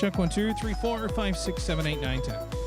Check 1, 2, 3, 4, 5, 6, 7, 8, 9, 10.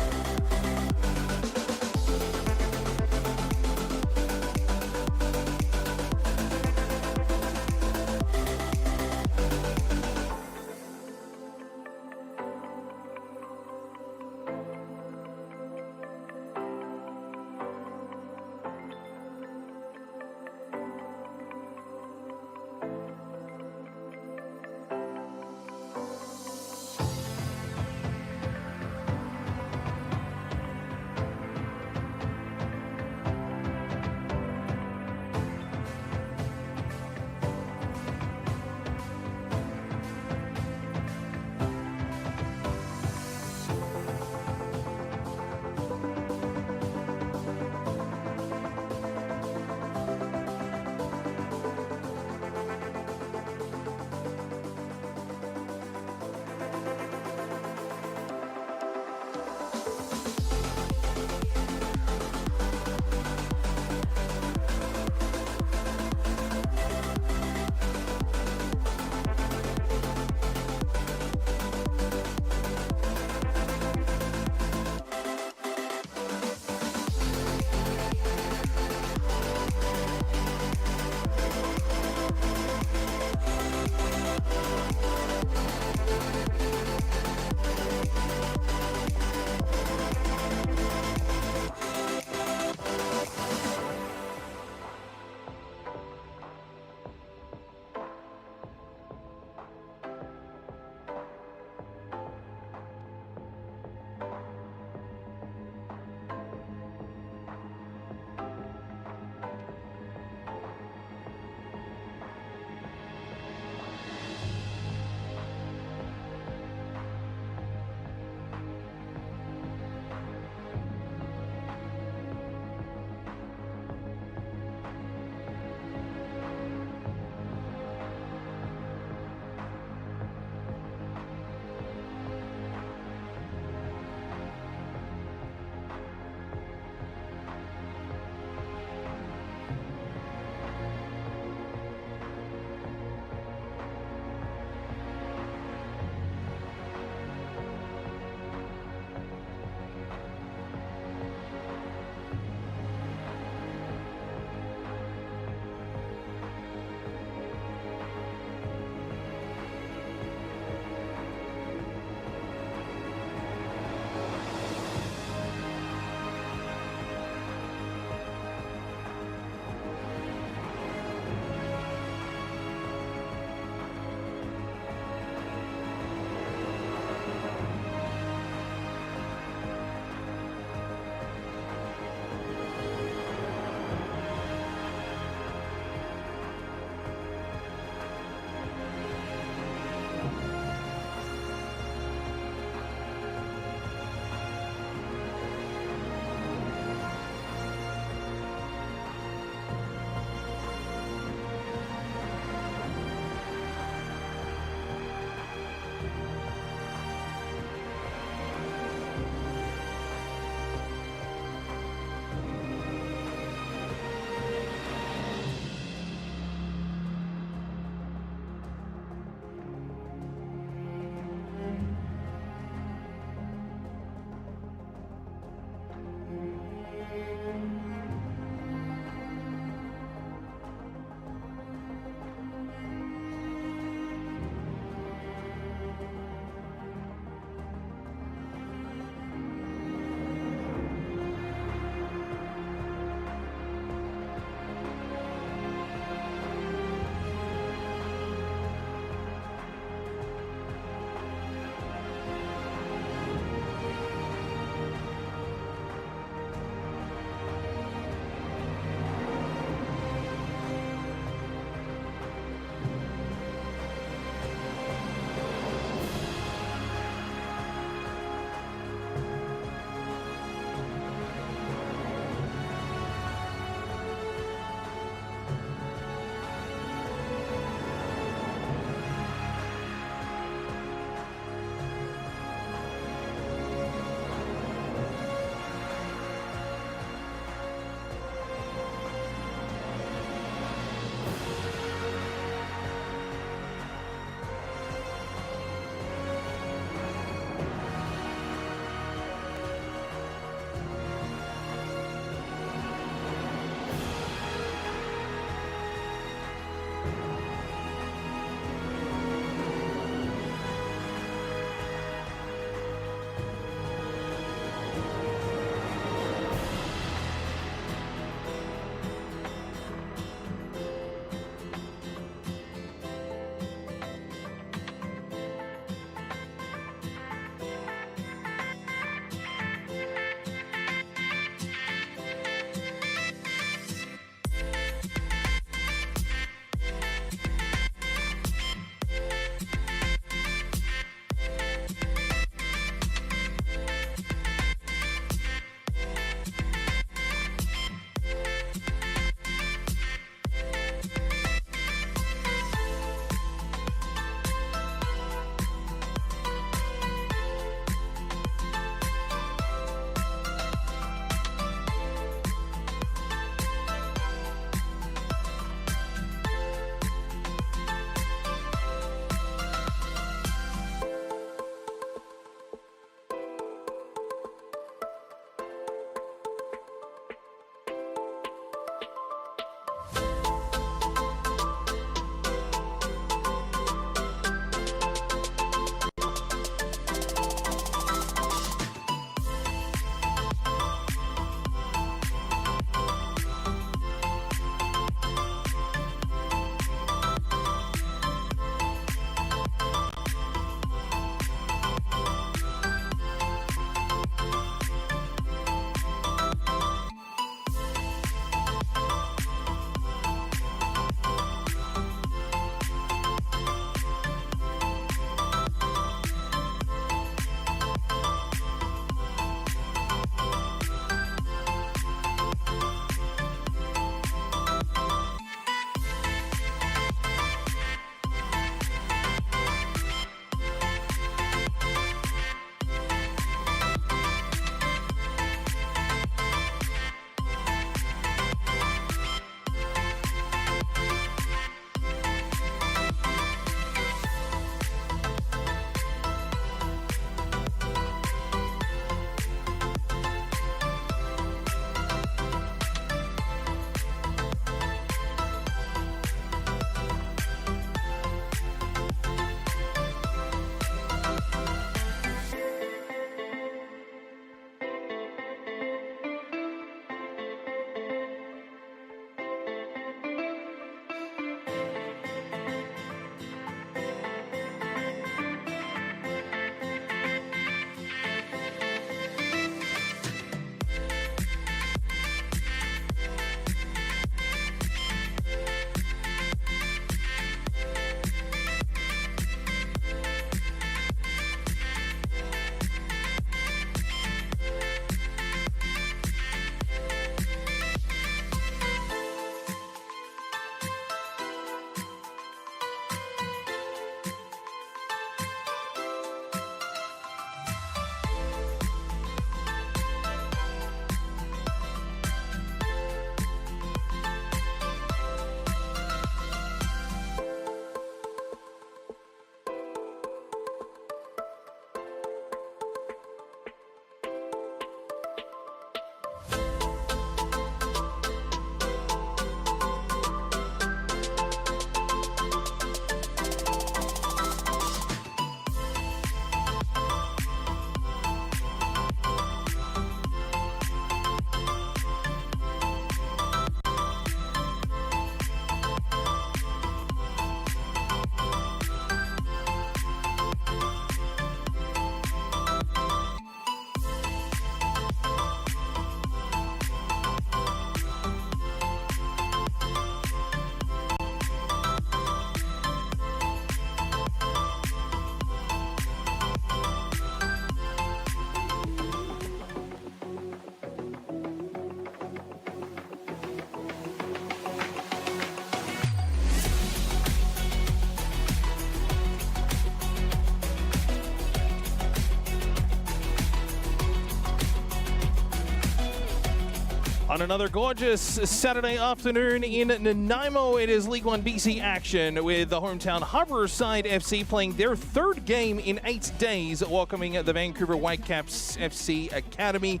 On another gorgeous Saturday afternoon in Nanaimo, it is League 1 BC action with the hometown HARBOURSIDE FC playing their third game in 8 days, welcoming the Vancouver Whitecaps FC Academy.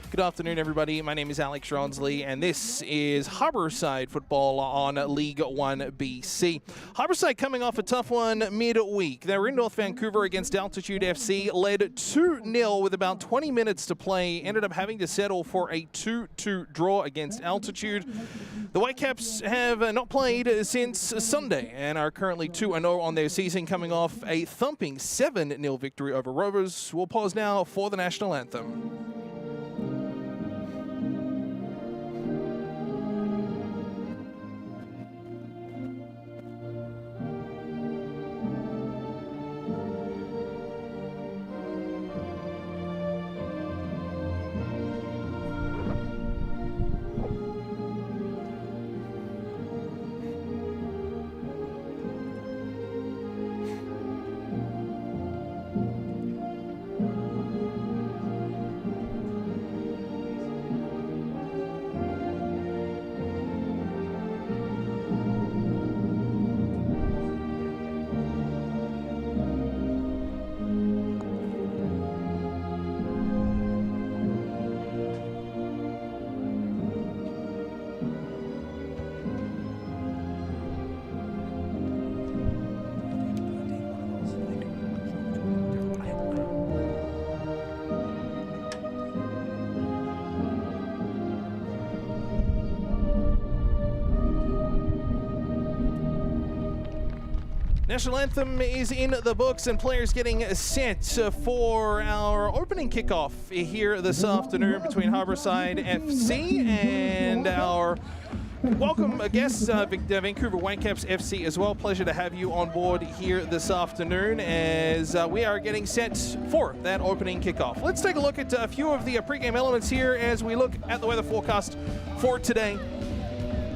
Good afternoon, everybody. My name is Alex Ronsley, and this is HARBOURSIDE football on League 1 BC. HARBOURSIDE coming off a tough one midweek. They were in North Vancouver against Altitude FC, led 2-0 with about 20 minutes to play, ended up having to settle for a 2-2 draw against Altitude. The Whitecaps have not played since Sunday and are currently 2-0 on their season, coming off a thumping 7-0 victory over Rovers. We'll pause now for the national anthem. National anthem is in the books and players getting set for our opening kickoff here this afternoon between HARBOURSIDE FC and our welcome guests, Vancouver Whitecaps FC as well. Pleasure to have you on board here this afternoon as we are getting set for that opening kickoff. Let's take a look at a few of the pregame elements here as we look at the weather forecast for today.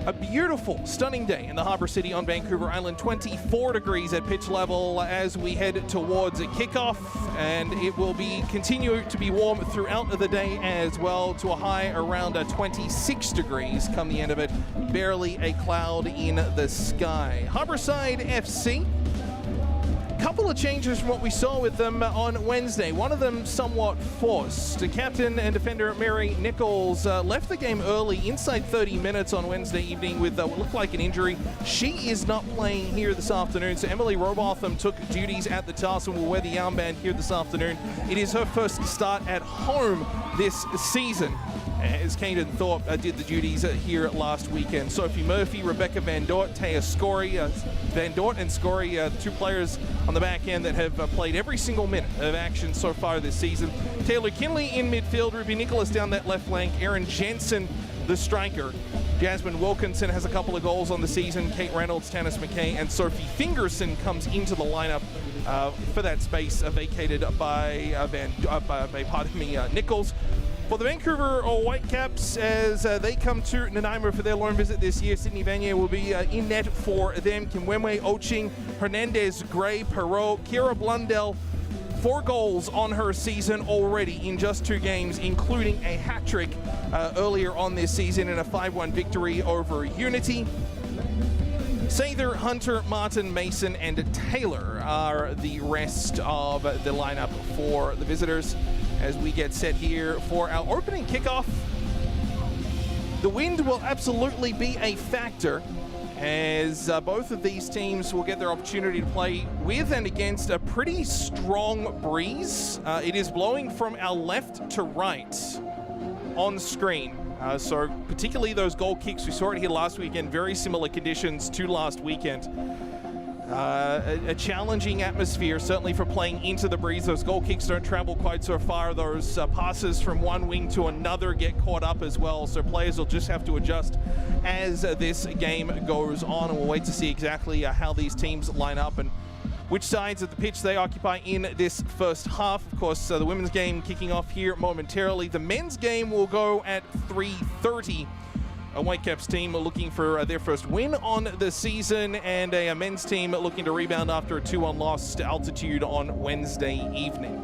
A beautiful, stunning day in the Harbour City on Vancouver Island. 24 degrees at pitch level as we head towards a kickoff, and it will continue to be warm throughout the day as well, to a high around 26 degrees come the end of it. Barely a cloud in the sky. HARBOURSIDE FC. Couple of changes from what we saw with them on Wednesday. One of them somewhat forced. Captain and defender Mary Nichols left the game early, inside 30 minutes on Wednesday evening with what looked like an injury. She is not playing here this afternoon, so Emily Robotham took duties at the task and will wear the armband here this afternoon. It is her first start at home this season, as Caden Thorpe did the duties here last weekend. Sophie Murphy, Rebecca Van Dort, Taya Scory, Van Dort and Scory, two players on the back end that have played every single minute of action so far this season. Taylor Kinley in midfield, Ruby Nicholas down that left flank, Erin Jensen, the striker. Jasmine Wilkinson has a couple of goals on the season. Kate Reynolds, Tanis McKay, and Sophie Fingerson comes into the lineup for that space vacated by Nichols. For the Vancouver Whitecaps, as they come to Nanaimo for their loan visit this year, Sydney Vanier will be in net for them. Kimwemwe Oching, Hernandez, Gray, Perot, Kira Blundell, 4 goals on her season already in just 2 games, including a hat-trick earlier on this season in a 5-1 victory over Unity. Sather, Hunter, Martin, Mason, and Taylor are the rest of the lineup for the visitors as we get set here for our opening kickoff. The wind will absolutely be a factor as both of these teams will get their opportunity to play with and against a pretty strong breeze. It is blowing from our left to right on screen. So particularly those goal kicks, we saw it here last weekend, very similar conditions to last weekend. A challenging atmosphere, certainly for playing into the breeze. Those goal kicks don't travel quite so far. Those passes from one wing to another get caught up as well. So players will just have to adjust as this game goes on. And we'll wait to see exactly how these teams line up and which sides of the pitch they occupy in this first half. Of course, the women's game kicking off here momentarily. The men's game will go at 3:30. A Whitecaps team looking for their first win on the season, and a men's team looking to rebound after a 2-1 loss to Altitude on Wednesday evening.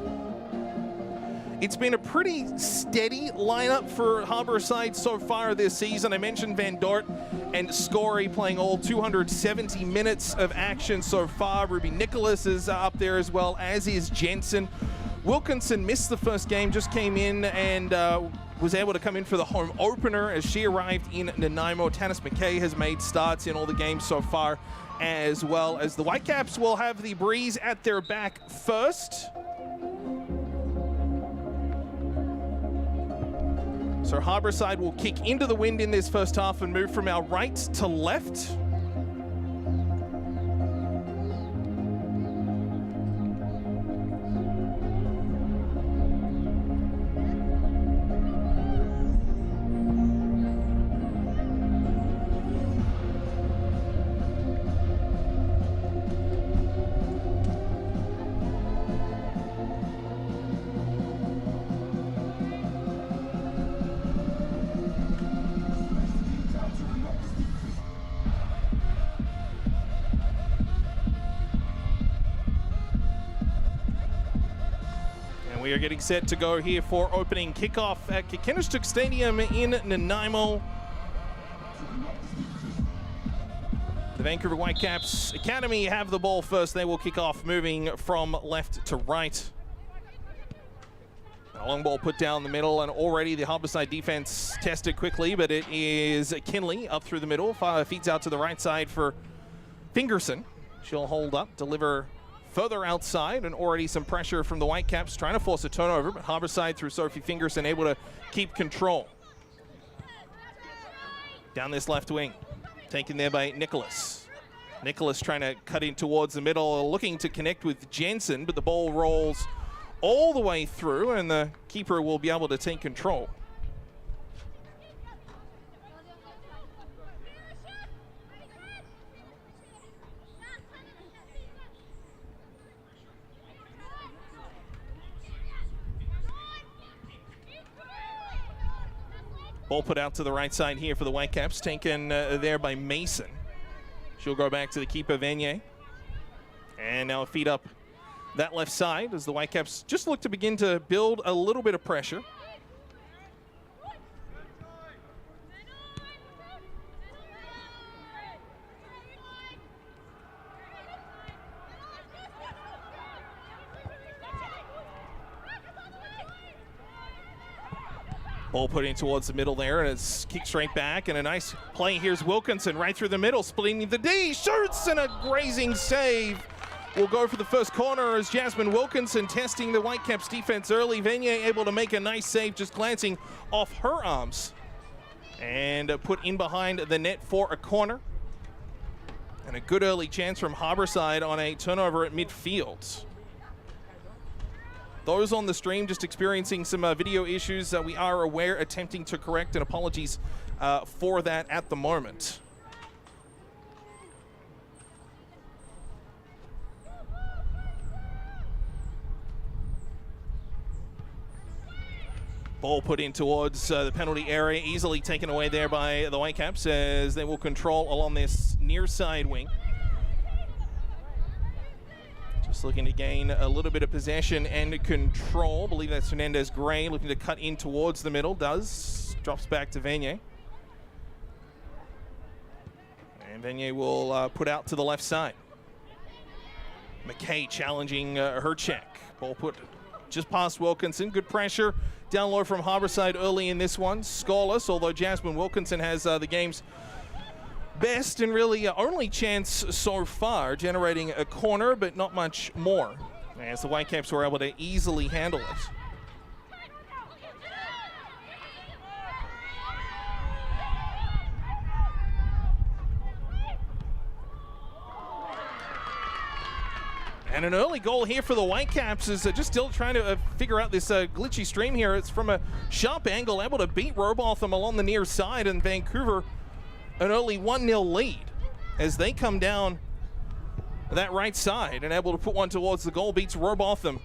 It's been a pretty steady lineup for Harborside so far this season. I mentioned Van Dort and Scory playing all 270 minutes of action so far. Ruby Nicholas is up there as well, as is Jensen. Wilkinson missed the first game, just came in and was able to come in for the home opener as she arrived in Nanaimo. Tanis McKay has made starts in all the games so far, as well as the Whitecaps will have the Breeze at their back first. So Harborside will kick into the wind in this first half and move from our right to left. We are getting set to go here for opening kickoff at Kickinnistuk Stadium in Nanaimo. The Vancouver Whitecaps Academy have the ball first. They will kick off, moving from left to right. A long ball put down the middle, and already the Harborside defense tested quickly, but it is Kinley up through the middle. Feeds out to the right side for Fingerson. She'll hold up, deliver further outside, and already some pressure from the Whitecaps trying to force a turnover, but Harborside through Sophie Fingerson able to keep control. Down this left wing, taken there by Nicholas. Nicholas trying to cut in towards the middle, looking to connect with Jensen, but the ball rolls all the way through, and the keeper will be able to take control. Ball put out to the right side here for the Whitecaps, taken there by Mason. She'll go back to the keeper, Vanier. And now a feed up that left side as the Whitecaps just look to begin to build a little bit of pressure. Ball put in towards the middle there, and it's kicked straight back, and a nice play. Here's Wilkinson right through the middle, splitting the D, shoots, and a grazing save. Will go for the first corner as Jasmine Wilkinson testing the Whitecaps defense early. Vanier able to make a nice save, just glancing off her arms, and put in behind the net for a corner. And a good early chance from Harborside on a turnover at midfield. Those on the stream just experiencing some video issues we are aware, attempting to correct, and apologies for that at the moment. Ball put in towards the penalty area, easily taken away there by the Whitecaps as they will control along this near side wing. Just looking to gain a little bit of possession and control. I believe that's Fernandez Gray looking to cut in towards the middle. Drops back to Vanier. And Vanier will put out to the left side. McKay challenging her check. Ball put just past Wilkinson. Good pressure down low from Harborside early in this one. Scoreless, although Jasmine Wilkinson has the game's best and really only chance so far, generating a corner, but not much more, as the Whitecaps were able to easily handle it. And an early goal here for the Whitecaps is just still trying to figure out this glitchy stream here. It's from a sharp angle, able to beat Robotham along the near side, and Vancouver an early 1-0 lead as they come down that right side and able to put one towards the goal, beats Robotham,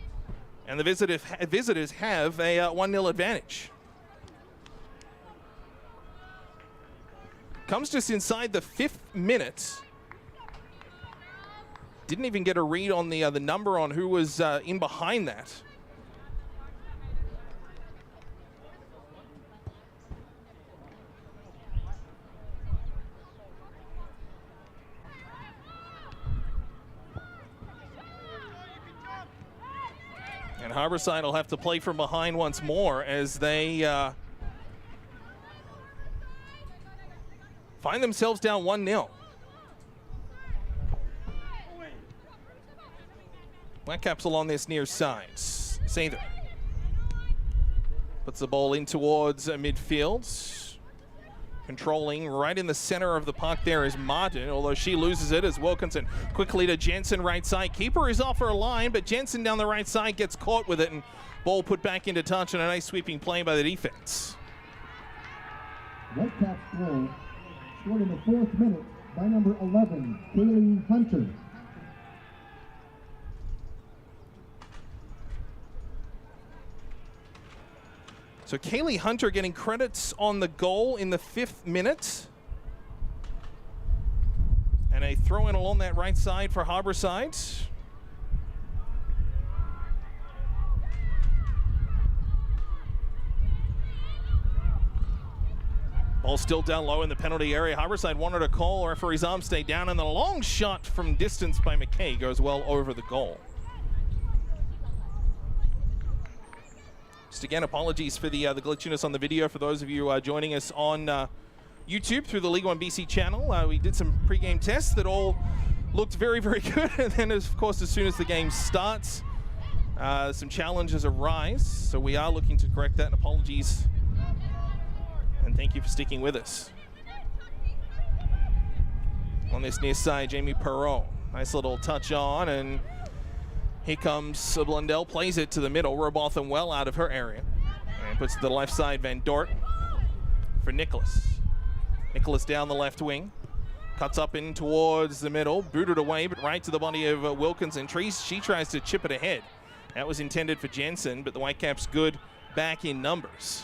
and the visitors have a 1-0 advantage. Comes just inside the 5th minute. Didn't even get a read on the number on who was in behind that. And a goal here for the Whitecaps. Just still trying to figure out this glitchy stream here. It's from a sharp angle, able to beat Robotham along the near side, and Vancouver an early 1-0 lead as they come down that right side and able to put one towards the goal, beats Robotham, and the visitors have a 1-0 advantage. Comes just inside the 5th minute. Didn't even get a read on the number on who was in behind that. And Harborside will have to play from behind once more as they find themselves down 1-0. Blackcaps along this near side. Sather puts the ball in towards midfield. Controlling right in the center of the puck there is Martin, although she loses it as Wilkinson quickly to Jensen right side. Keeper is off her line, but Jensen down the right side gets caught with it, and ball put back into touch and a nice sweeping play by the defense. Whitecaps goal scored in the 4th minute by number 11, Kaylee Hunter. So Kaylee Hunter getting credits on the goal in the 5th minute. And a throw in along that right side for Harborside. Ball still down low in the penalty area. Harborside wanted a call. Referee's arm stayed down, and the long shot from distance by McKay goes well over the goal. Just again, apologies for the glitchiness on the video for those of you joining us on YouTube through the L1BC channel. We did some pre-game tests that all looked very, very good. And then, of course, as soon as the game starts, some challenges arise. So we are looking to correct that, and apologies. And thank you for sticking with us. On this near side, Jamie Perreault. Nice little touch on, and here comes Blundell, plays it to the middle. Robotham well out of her area. And puts it to the left side, Van Dort for Nicholas. Nicholas down the left wing. Cuts up in towards the middle. Booted away, but right to the body of Wilkinson. She tries to chip it ahead. That was intended for Jensen, but the Whitecaps good back in numbers.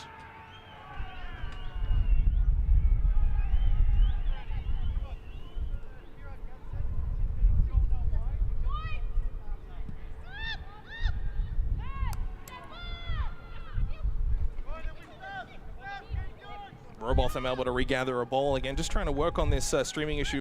Robotham able to regather a ball again, just trying to work on this streaming issue.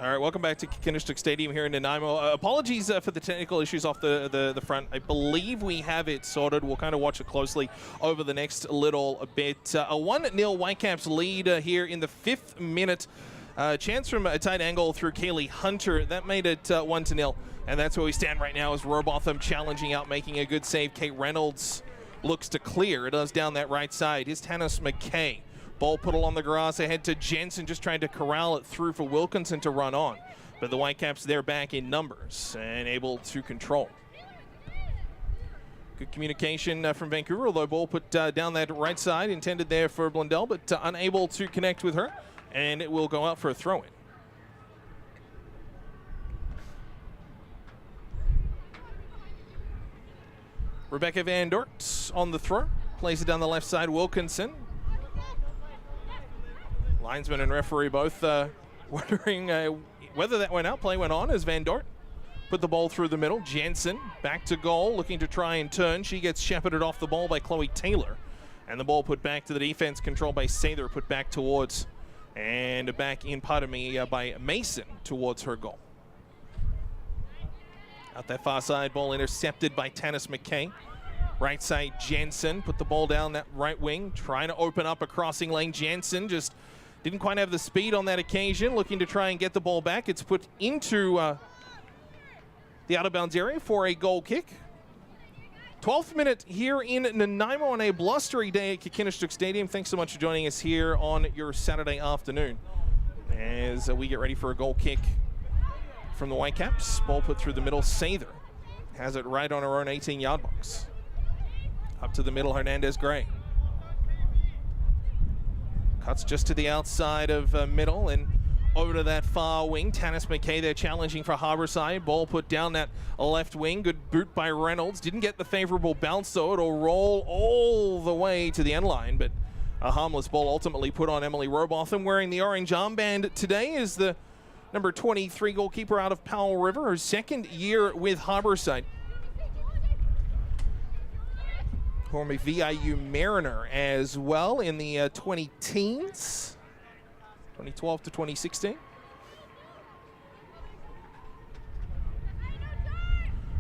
All right, welcome back to Kinnistook Stadium here in Nanaimo. Apologies for the technical issues off the front. I believe we have it sorted. We'll kind of watch it closely over the next little bit. A 1-0 Whitecaps lead here in the 5th minute. Chance from a tight angle through Kaylee Hunter. That made it 1-0. And that's where we stand right now as Robotham challenging out, making a good save. Kate Reynolds looks to clear. It does down that right side. Here's Tanis McKay. Ball put along the grass ahead to Jensen, just trying to corral it through for Wilkinson to run on. But the Whitecaps, they're back in numbers and able to control. Good communication from Vancouver, although ball put down that right side, intended there for Blundell, but unable to connect with her. And it will go out for a throw-in. Rebecca Van Dort on the throw. Plays it down the left side, Wilkinson. Linesman and referee both wondering whether that went out. Play went on as Van Dort put the ball through the middle. Jensen back to goal, looking to try and turn. She gets shepherded off the ball by Chloe Taylor. And the ball put back to the defense, controlled by Sather, put back towards, and back in, by Mason towards her goal. Out that far side, ball intercepted by Tanis McKay. Right side, Jensen put the ball down that right wing, trying to open up a crossing lane. Jensen just didn't quite have the speed on that occasion, looking to try and get the ball back. It's put into the out-of-bounds area for a goal kick. 12th minute here in Nanaimo on a blustery day at Kinnistook Stadium. Thanks so much for joining us here on your Saturday afternoon as we get ready for a goal kick from the Whitecaps. Ball put through the middle. Sather has it right on her own 18-yard box. Up to the middle, Hernandez Gray. Cuts just to the outside of middle and over to that far wing. Tanis McKay there challenging for Harborside. Ball put down that left wing. Good boot by Reynolds. Didn't get the favorable bounce, though. It'll roll all the way to the end line, but a harmless ball ultimately put on Emily Robotham. Wearing the orange armband today is the number 23 goalkeeper out of Powell River, her 2nd year with Harborside. Former VIU Mariner as well in the 20-teens, 2012 to 2016.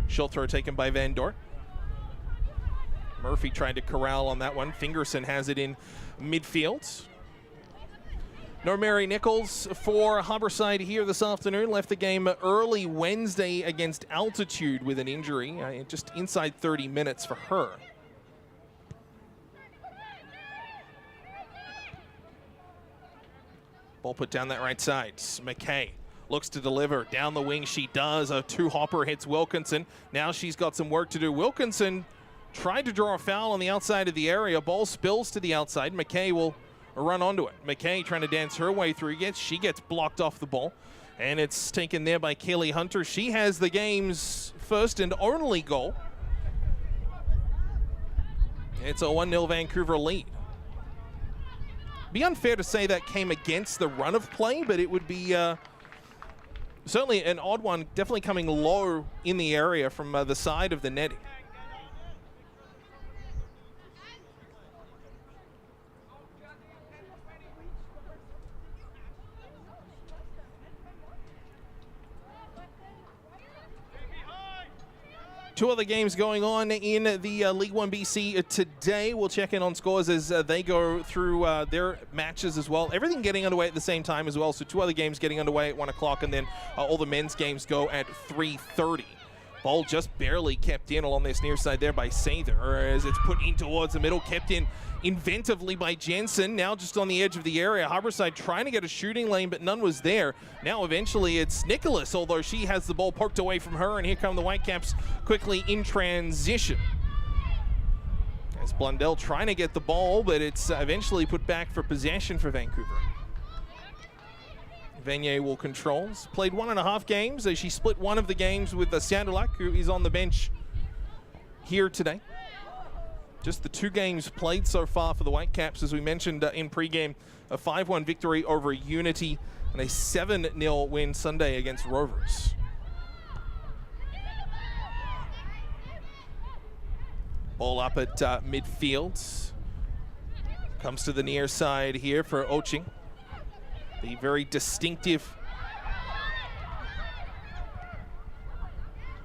Short throw taken by Van Dort. Murphy tried to corral on that one. Fingerson has it in midfield. No Mary Nichols for Harborside here this afternoon. Left the game early Wednesday against Altitude with an injury. Just inside 30 minutes for her. Ball put down that right side. McKay looks to deliver. Down the wing she does. A two-hopper hits Wilkinson. Now she's got some work to do. Wilkinson tried to draw a foul on the outside of the area. Ball spills to the outside. McKay will run onto it. McKay trying to dance her way through. She gets blocked off the ball. And it's taken there by Kaylee Hunter. She has the game's first and only goal. It's a 1-0 Vancouver lead. Be unfair to say that came against the run of play, but it would be certainly an odd one, definitely coming low in the area from the side of the netting. Two other games going on in the League 1BC today. We'll check in on scores as they go through their matches as well. Everything getting underway at the same time as well. So 2 other games getting underway at 1 o'clock, and then all the men's games go at 3:30. Ball just barely kept in along this near side there by Sather as it's put in towards the middle, kept in inventively by Jensen. Now just on the edge of the area. Harborside trying to get a shooting lane, but none was there. Now eventually it's Nicholas, although she has the ball poked away from her, and here come the Whitecaps quickly in transition. As Blundell trying to get the ball, but it's eventually put back for possession for Vancouver. Vanier will control. Played 1.5 games. She split one of the games with Sandulak, who is on the bench here today. Just the 2 games played so far for the Whitecaps, as we mentioned in pregame. A 5-1 victory over Unity and a 7-0 win Sunday against Rovers. Ball up at midfield. Comes to the near side here for Oching. The very distinctive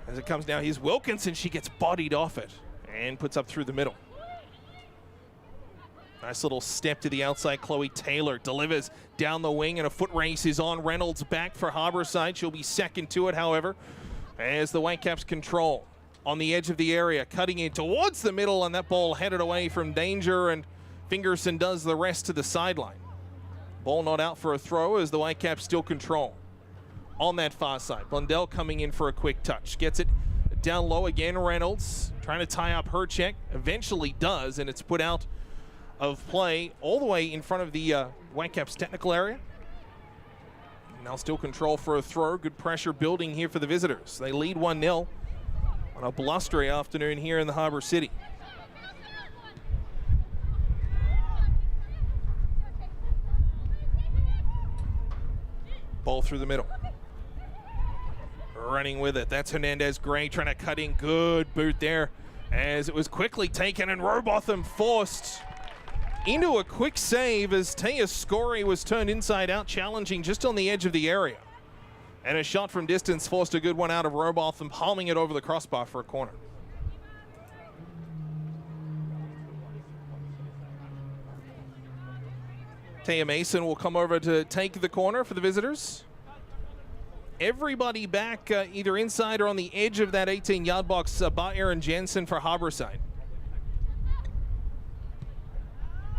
As it comes down, here's Wilkinson. She gets bodied off it and puts up through the middle. Nice little step to the outside. Chloe Taylor delivers down the wing, and a foot race is on. Reynolds back for Harbourside. She'll be second to it, however, as the Whitecaps control on the edge of the area, cutting in towards the middle, and that ball headed away from danger, and Fingerson does the rest to the sideline. Ball not out for a throw as the Whitecaps still control on that far side. Blundell coming in for a quick touch. Gets it down low again. Reynolds trying to tie up her check. Eventually does, and it's put out of play all the way in front of the Whitecaps technical area. Now still control for a throw. Good pressure building here for the visitors. They lead 1-0 on a blustery afternoon here in the Harbour City. Ball through the middle. Running with it. That's Hernandez-Gray trying to cut in. Good boot there as it was quickly taken, and Robotham forced into a quick save as Taya Scory was turned inside out, challenging just on the edge of the area. And a shot from distance forced a good one out of Robotham, palming it over the crossbar for a corner. Taya Mason will come over to take the corner for the visitors. Everybody back either inside or on the edge of that 18-yard box, bar Aaron Jensen for Harbourside.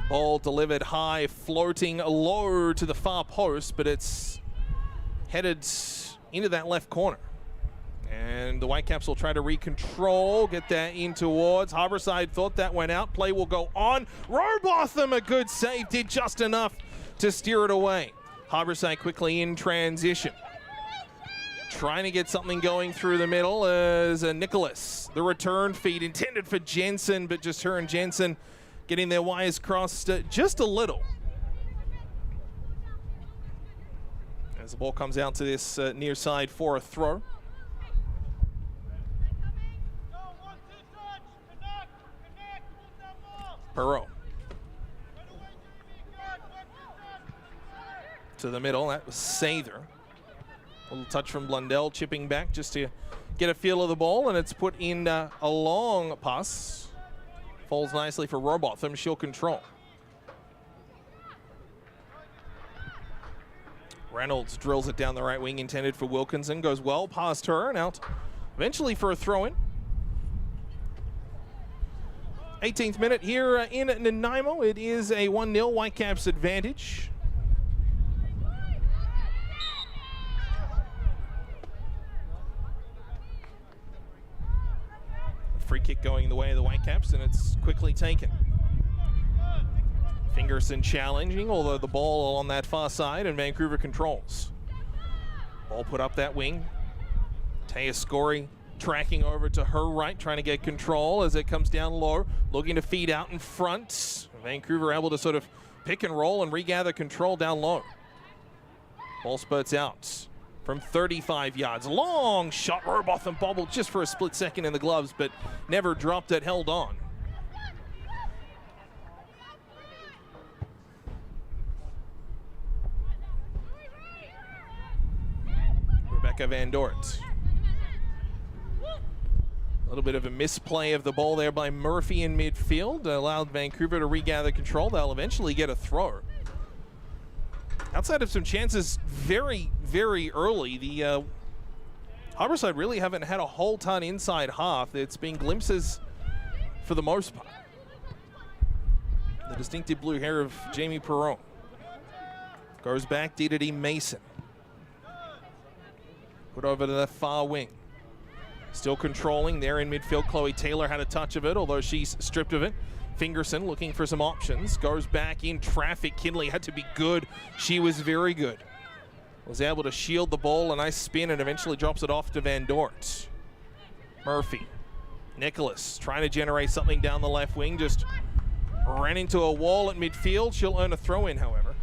Ball delivered high, floating low to the far post, but it's headed into that left corner. And the Whitecaps will try to recontrol, get that in towards. Harbourside thought that went out. Play will go on. Robotham, a good save, did just enough to steer it away. Harbourside quickly in transition. Trying to get something going through the middle as Nicholas. The return feed intended for Jensen, but just her and Jensen getting their wires crossed just a little. As the ball comes out to this near side for a throw. Perot. To the middle, that was Sather. A little touch from Blundell, chipping back just to get a feel of the ball, and it's put in a long pass. Falls nicely for Robotham. She'll control. Reynolds drills it down the right wing, intended for Wilkinson. Goes well past her and out eventually for a throw-in. 18th minute here in Nanaimo. It is a 1-0 Whitecaps advantage. Free kick going the way of the Whitecaps, and it's quickly taken. Fingerson challenging, although the ball on that far side, and Vancouver controls. Ball put up that wing. Taya Scory tracking over to her right, trying to get control as it comes down low, looking to feed out in front. Vancouver able to sort of pick and roll and regather control down low. Ball spurts out from 35 yards. Long shot. Robotham bobbled just for a split second in the gloves, but never dropped it, held on. Rebecca Van Dort. A little bit of a misplay of the ball there by Murphy in midfield. Allowed Vancouver to regather control. They'll eventually get a throw. Outside of some chances very, very early, the Harbourside really haven't had a whole ton inside half. It's been glimpses for the most part. The distinctive blue hair of Jamie Perron. Goes back, D Mason. Put over to the far wing. Still controlling there in midfield. Chloe Taylor had a touch of it, although she's stripped of it. Fingerson looking for some options. Goes back in traffic. Kinley had to be good. She was very good. Was able to shield the ball. A nice spin and eventually drops it off to Van Dort. Murphy. Nicholas trying to generate something down the left wing. Just ran into a wall at midfield. She'll earn a throw in, however.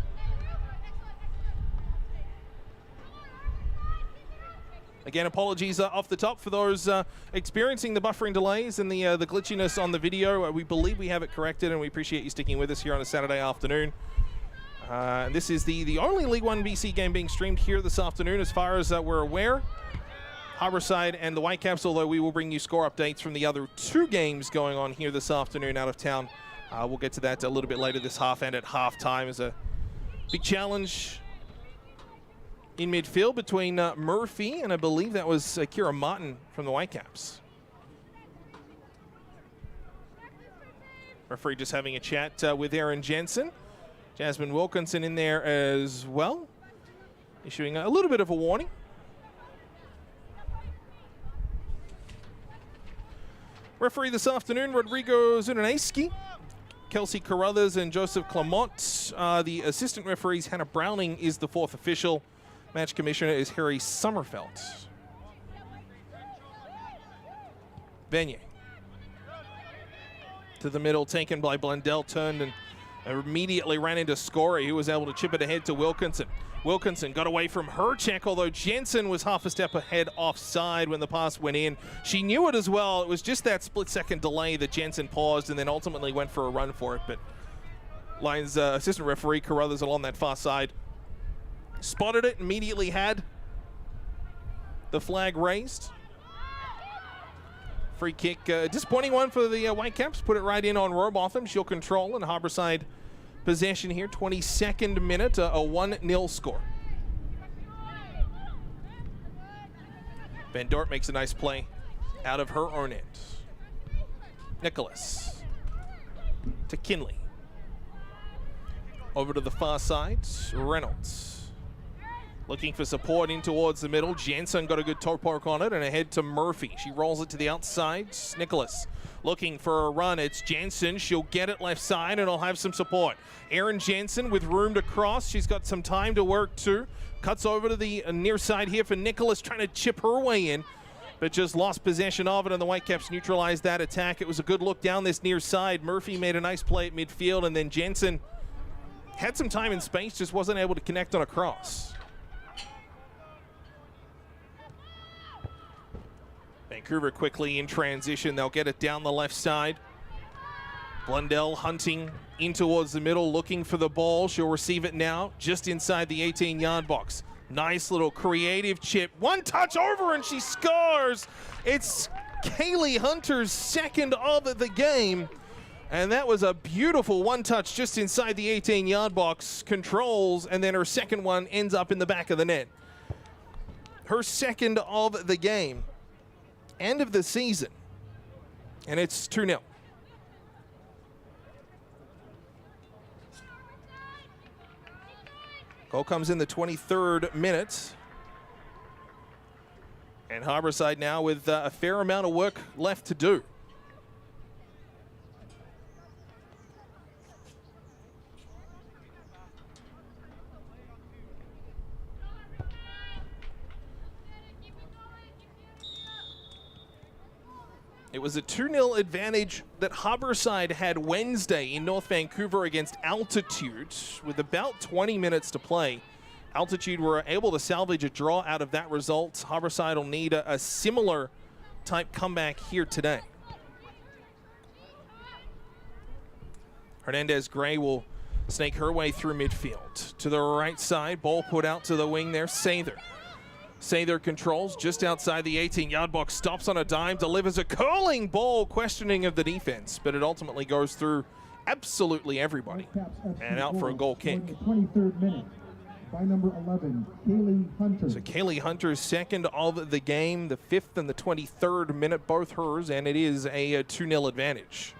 Again, apologies off the top for those experiencing the buffering delays and the glitchiness on the video. We believe we have it corrected, and we appreciate you sticking with us here on a Saturday afternoon. This is the only League 1 BC game being streamed here this afternoon as far as we're aware. Harborside and the Whitecaps, although we will bring you score updates from the other 2 games going on here this afternoon out of town. We'll get to that a little bit later this half, and at halftime is a big challenge in midfield between Murphy and I believe that was Kira Martin from the Whitecaps. Referee just having a chat with Aaron Jensen. Jasmine Wilkinson in there as well, issuing a little bit of a warning. Referee this afternoon, Rodrigo Zunaneski. Kelsey Carruthers and Joseph Clement are the assistant referees. Hannah Browning is the 4th official. Match commissioner is Harry Sommerfeld. Vanier to the middle, taken by Blundell, turned and immediately ran into Scorey, who was able to chip it ahead to Wilkinson. Wilkinson got away from her check, although Jensen was half a step ahead offside when the pass went in. She knew it as well. It was just that split-second delay that Jensen paused and then ultimately went for a run for it. But Lions assistant referee Carruthers along that far side spotted it, immediately had the flag raised. Free kick, disappointing one for the Whitecaps. Put it right in on Robotham. She'll control, and Harborside possession here, 22nd minute, a 1-0 score. Van Dort makes a nice play out of her own end. Nicholas to Kinley. Over to the far side, Reynolds. Looking for support in towards the middle. Jensen got a good toe poke on it and ahead to Murphy. She rolls it to the outside. Nicholas looking for a run. It's Jensen. She'll get it left side and it'll have some support. Erin Jensen with room to cross. She's got some time to work too. Cuts over to the near side here for Nicholas, trying to chip her way in, but just lost possession of it, and the Whitecaps neutralized that attack. It was a good look down this near side. Murphy made a nice play at midfield, and then Jensen had some time and space, just wasn't able to connect on a cross. Vancouver quickly in transition. They'll get it down the left side. Blundell hunting in towards the middle, looking for the ball. She'll receive it now just inside the 18-yard box. Nice little creative chip. One touch over and she scores. It's Kaylee Hunter's 2nd of the game. And that was a beautiful one touch just inside the 18-yard box. Controls, and then her 2nd one ends up in the back of the net. Her 2nd of the game. End of the season. And it's 2-0. Goal comes in the 23rd minute. And Harborside now with a fair amount of work left to do. It was a 2-0 advantage that Harborside had Wednesday in North Vancouver against Altitude with about 20 minutes to play. Altitude were able to salvage a draw out of that result. Harborside will need a similar type comeback here today. Hernandez Gray will snake her way through midfield. To the right side, ball put out to the wing there, Sather. Sather controls just outside the 18-yard box, stops on a dime, delivers a curling ball, questioning of the defense, but it ultimately goes through absolutely everybody and out for a goal kick. 23rd minute by number 11, Kaylee Hunter. So Kaylee Hunter's 2nd of the game, the 5th and the 23rd minute, both hers, and it is a 2-0 advantage.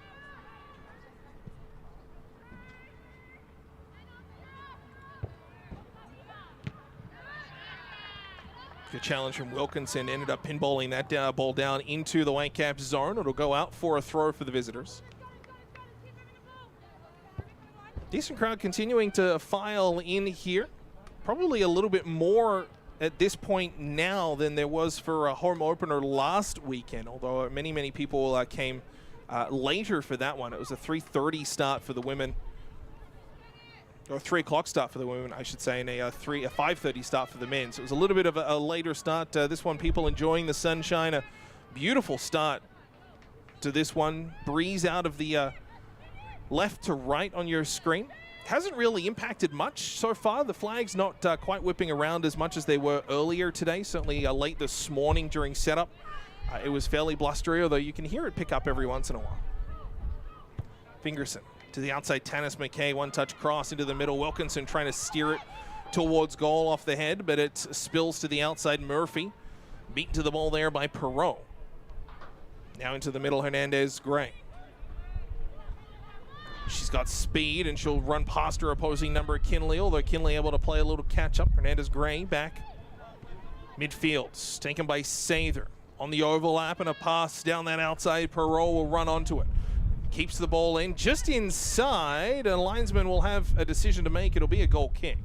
Good challenge from Wilkinson, ended up pinballing that ball down into the Whitecaps zone. It'll go out for a throw for the visitors. Decent crowd continuing to file in here. Probably a little bit more at this point now than there was for a home opener last weekend, although many people came later for that one. It was a 3:30 start for the women. Or 3 o'clock start for the women, I should say, and a 5:30 start for the men. So it was a little bit of a later start. This one, people enjoying the sunshine. A beautiful start to this one. Breeze out of the left to right on your screen. hasn't really impacted much so far. The flag's not quite whipping around as much as they were earlier today, certainly late this morning during setup. It was fairly blustery, although you can hear it pick up every once in a while. Fingerson to the outside, Tanis McKay, one-touch cross into the middle. Wilkinson trying to steer it towards goal off the head, but it spills to the outside. Murphy beaten to the ball there by Perreault. Now into the middle, Hernandez-Gray. She's got speed, and she'll run past her opposing number, Kinley, although Kinley able to play a little catch-up. Hernandez-Gray back midfield, taken by Sather. On the overlap and a pass down that outside, Perreault will run onto it. Keeps the ball in just inside, and linesman will have a decision to make. It'll be a goal kick.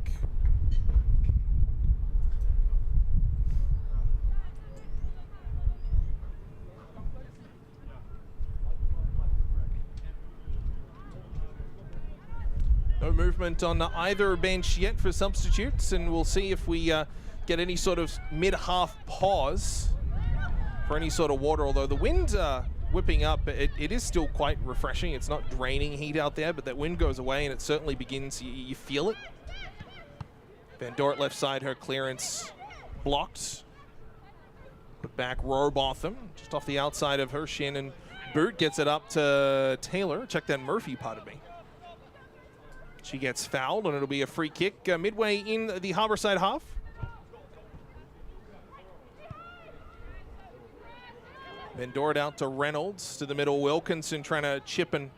No movement on either bench yet for substitutes, and we'll see if we get any sort of mid-half pause for any sort of water, although the wind whipping up, it is still quite refreshing. It's not draining heat out there, but that wind goes away and it certainly begins, you feel it. Van Dort left side, her clearance blocked. Put back Robotham, just off the outside of her shin, and Boot gets it up to Taylor. Check that Murphy, pardon me. She gets fouled, and it'll be a free kick midway in the Harbourside half. Van Dort out to Reynolds, to the middle. Wilkinson trying to chip and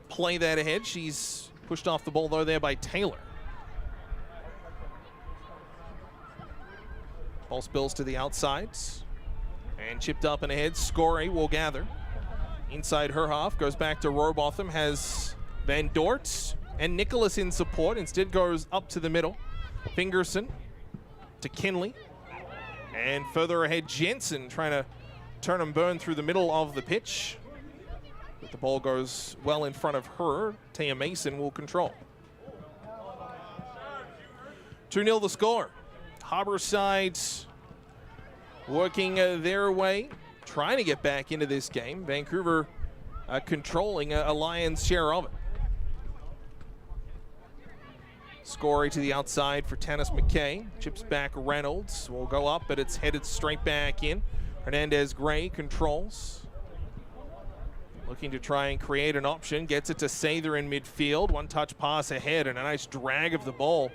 play that ahead. She's pushed off the ball, though, there by Taylor. Ball spills to the outsides. And chipped up and ahead. Scorey will gather. Inside her half, goes back to Robotham, has Van Dort and Nicholas in support. Instead goes up to the middle. Fingerson to Kinley. And further ahead, Jensen trying to turn and burn through the middle of the pitch. But the ball goes well in front of her. Taya Mason will control. 2-0 the score. Harbourside working their way, trying to get back into this game. Vancouver controlling a lion's share of it. Scorey to the outside for Tanis McKay. Chips back Reynolds. Will go up, but it's headed straight back in. Hernandez-Gray controls. Looking to try and create an option. Gets it to Sather in midfield. One-touch pass ahead and a nice drag of the ball.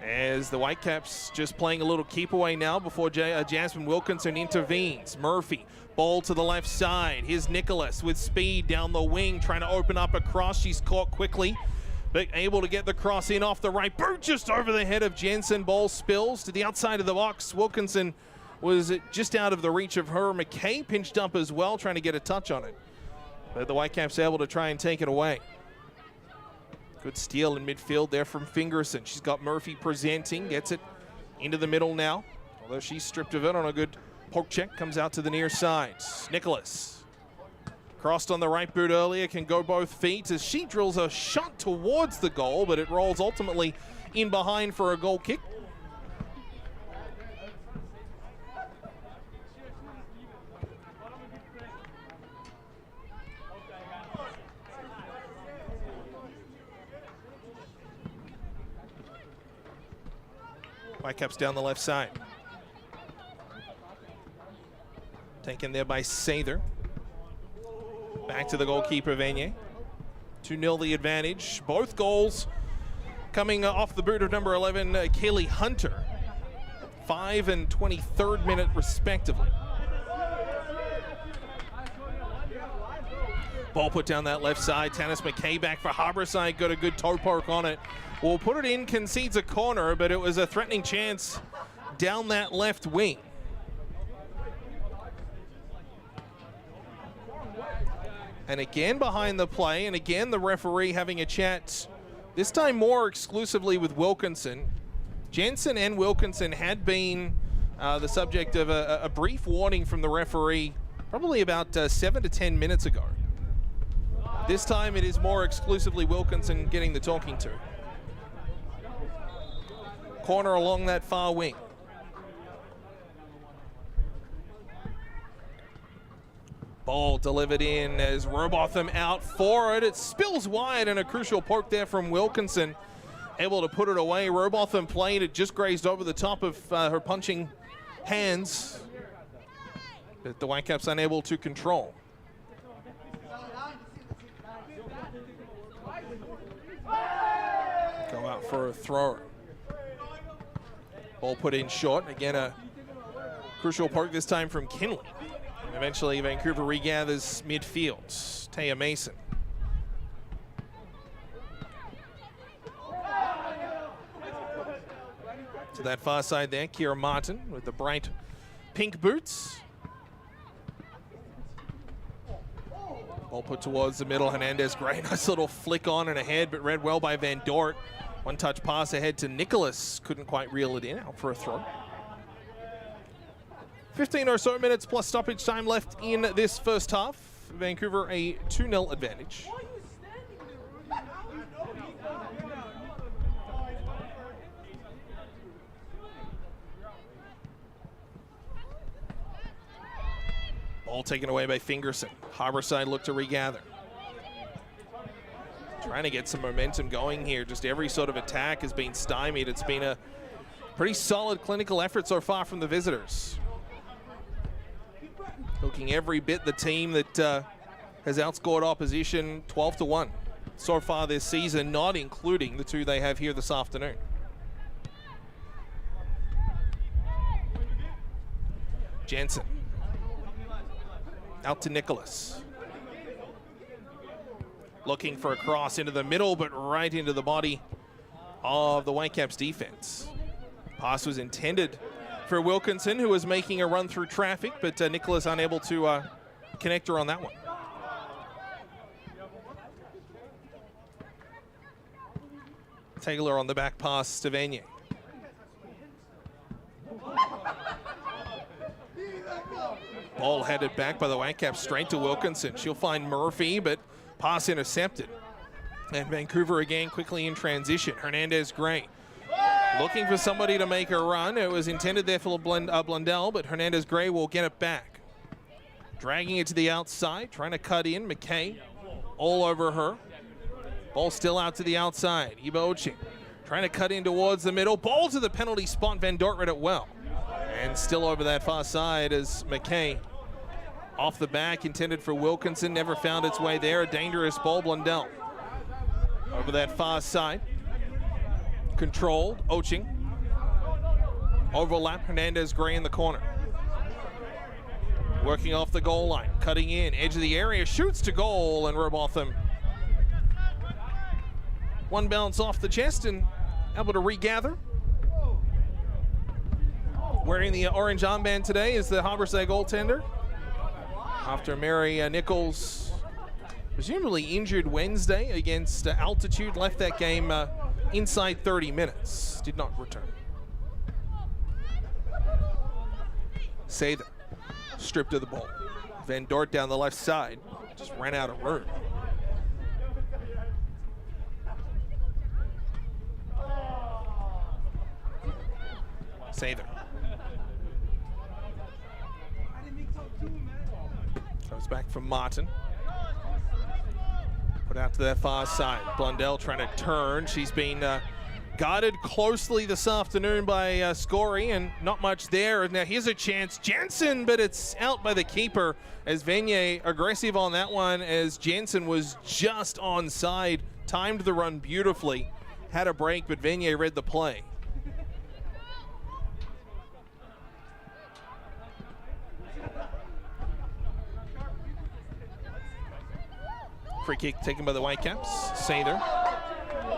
As the Whitecaps just playing a little keep away now before Jasmine Wilkinson intervenes. Murphy, ball to the left side. Here's Nicholas with speed down the wing, trying to open up a cross. She's caught quickly, but able to get the cross in off the right boot, just over the head of Jensen. Ball spills to the outside of the box. Wilkinson was just out of the reach of her. McKay pinched up as well, trying to get a touch on it. But the Whitecaps able to try and take it away. Good steal in midfield there from Fingerson. She's got Murphy presenting, gets it into the middle now. Although she's stripped of it on a good poke check, comes out to the near side. Nicholas crossed on the right boot earlier, can go both feet as she drills a shot towards the goal, but it rolls ultimately in behind for a goal kick. Whitecaps down the left side. Taken there by Sather. Back to the goalkeeper, Vanier. 2-0 the advantage. Both goals coming off the boot of number 11, Kaylee Hunter. 5 and 23rd minute, respectively. Ball put down that left side. Tanis McKay back for Harbourside. Got a good toe poke on it. Will put it in, concedes a corner, but it was a threatening chance down that left wing. And again behind the play, and again the referee having a chat, this time more exclusively with Wilkinson. Jensen and Wilkinson had been the subject of a brief warning from the referee probably about 7 to 10 minutes ago. This time it is more exclusively Wilkinson getting the talking to. Corner along that far wing. Ball delivered in as Robotham out for it. It spills wide and a crucial poke there from Wilkinson. Able to put it away. Robotham played it, just grazed over the top of her punching hands. But the Whitecaps unable to control. Go out for a throw. Ball put in short. Again, a crucial poke this time from Kinley. And eventually, Vancouver regathers midfield. Taya Mason. To that far side there, Kira Martin with the bright pink boots. Ball put towards the middle. Hernandez Gray, nice little flick on and ahead, but read well by Van Dort. One touch pass ahead to Nicholas. Couldn't quite reel it in, out for a throw. 15 or so minutes plus stoppage time left in this first half. Vancouver a 2-0 advantage. Ball taken away by Fingerson. Harborside look to regather. Trying to get some momentum going here. Just every sort of attack has been stymied. It's been a pretty solid clinical effort so far from the visitors. Looking every bit the team that has outscored opposition 12-1 so far this season, not including the two they have here this afternoon. Jensen. Out to Nicholas. Looking for a cross into the middle, but right into the body of the Whitecaps defense. Pass was intended for Wilkinson, who was making a run through traffic, but Nicholas unable to connect her on that one. Taylor on the back pass to Vanier. Ball headed back by the Whitecaps straight to Wilkinson. She'll find Murphy, but pass intercepted. And Vancouver again quickly in transition. Hernandez Gray looking for somebody to make a run. It was intended there for Blundell, but Hernandez Gray will get it back. Dragging it to the outside, trying to cut in. McKay all over her. Ball still out to the outside. Eva Oching trying to cut in towards the middle. Ball to the penalty spot. Van Dort read it well. And still over that far side as McKay off the back, intended for Wilkinson, never found its way there. A dangerous ball. Blundell over that far side. Controlled. Oching. Overlap. Hernandez Gray in the corner. Working off the goal line. Cutting in. Edge of the area. Shoots to goal. And Robotham. One bounce off the chest and able to regather. Wearing the orange armband today is the Harborside goaltender. After Mary Nichols, presumably injured Wednesday against Altitude, left that game inside 30 minutes. Did not return. Sather stripped of the ball. Van Dort down the left side. Just ran out of room. Sather. Comes back from Martin. Put out to that far side. Blundell trying to turn. She's been guarded closely this afternoon by Scory, and not much there. Now here's a chance. Jensen, but it's out by the keeper as Vanier aggressive on that one as Jensen was just onside. Timed the run beautifully. Had a break, but Vanier read the play. Free kick taken by the Whitecaps. Sather.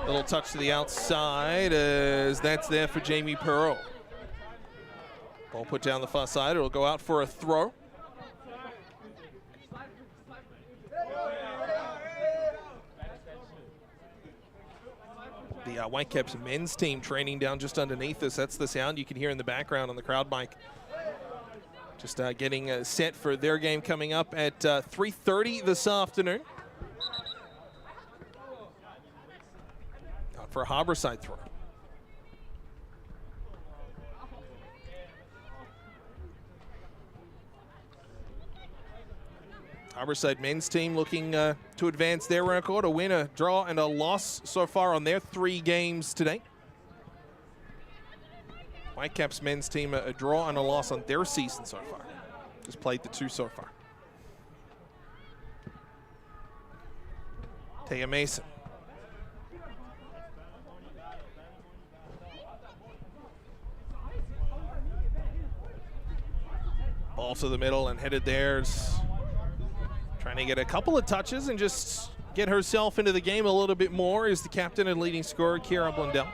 Little touch to the outside as that's there for Jamie Perreault. Ball put down the far side. It'll go out for a throw. The Whitecaps men's team training down just underneath us. That's the sound you can hear in the background on the crowd mic. Just getting set for their game coming up at 3:30 this afternoon. For a Harborside throw. Harborside men's team looking to advance their record, a win, a draw, and a loss so far on their 3 games today. Whitecaps men's team, a draw and a loss on their season so far. Just played the 2 so far. Taya Mason. Ball to the middle and headed there. Trying to get a couple of touches and just get herself into the game a little bit more is the captain and leading scorer, Kira Blundell.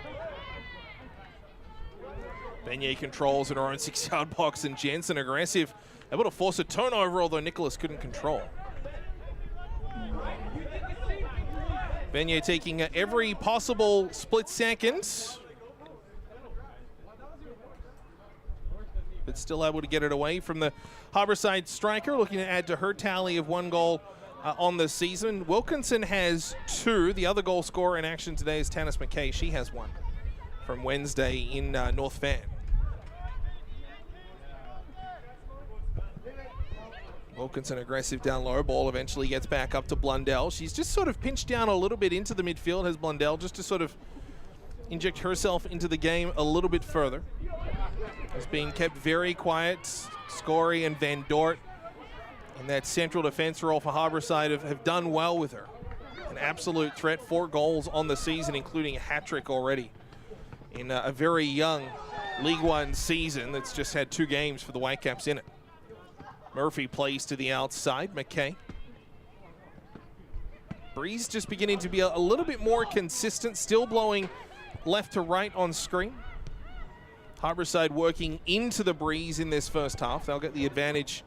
Beignet controls in her own 6-yard box, and Jensen aggressive, able to force a turnover, although Nicholas couldn't control. Beignet taking every possible split second, but still able to get it away from the Harborside striker, looking to add to her tally of 1 goal on the season. Wilkinson has 2. The other goal scorer in action today is Tanis McKay. She has 1 from Wednesday in North Van. Wilkinson aggressive down low. Ball eventually gets back up to Blundell. She's just sort of pinched down a little bit into the midfield, has Blundell, just to sort of inject herself into the game a little bit further. Has been kept very quiet. Scory and Van Dort in that central defense role for Harborside have done well with her. An absolute threat, 4 goals on the season, including a hat-trick already in a very young League One season that's just had 2 games for the Whitecaps in it. Murphy plays to the outside, McKay. Breeze just beginning to be a little bit more consistent, still blowing left to right on screen. Harborside working into the breeze in this first half. They'll get the advantage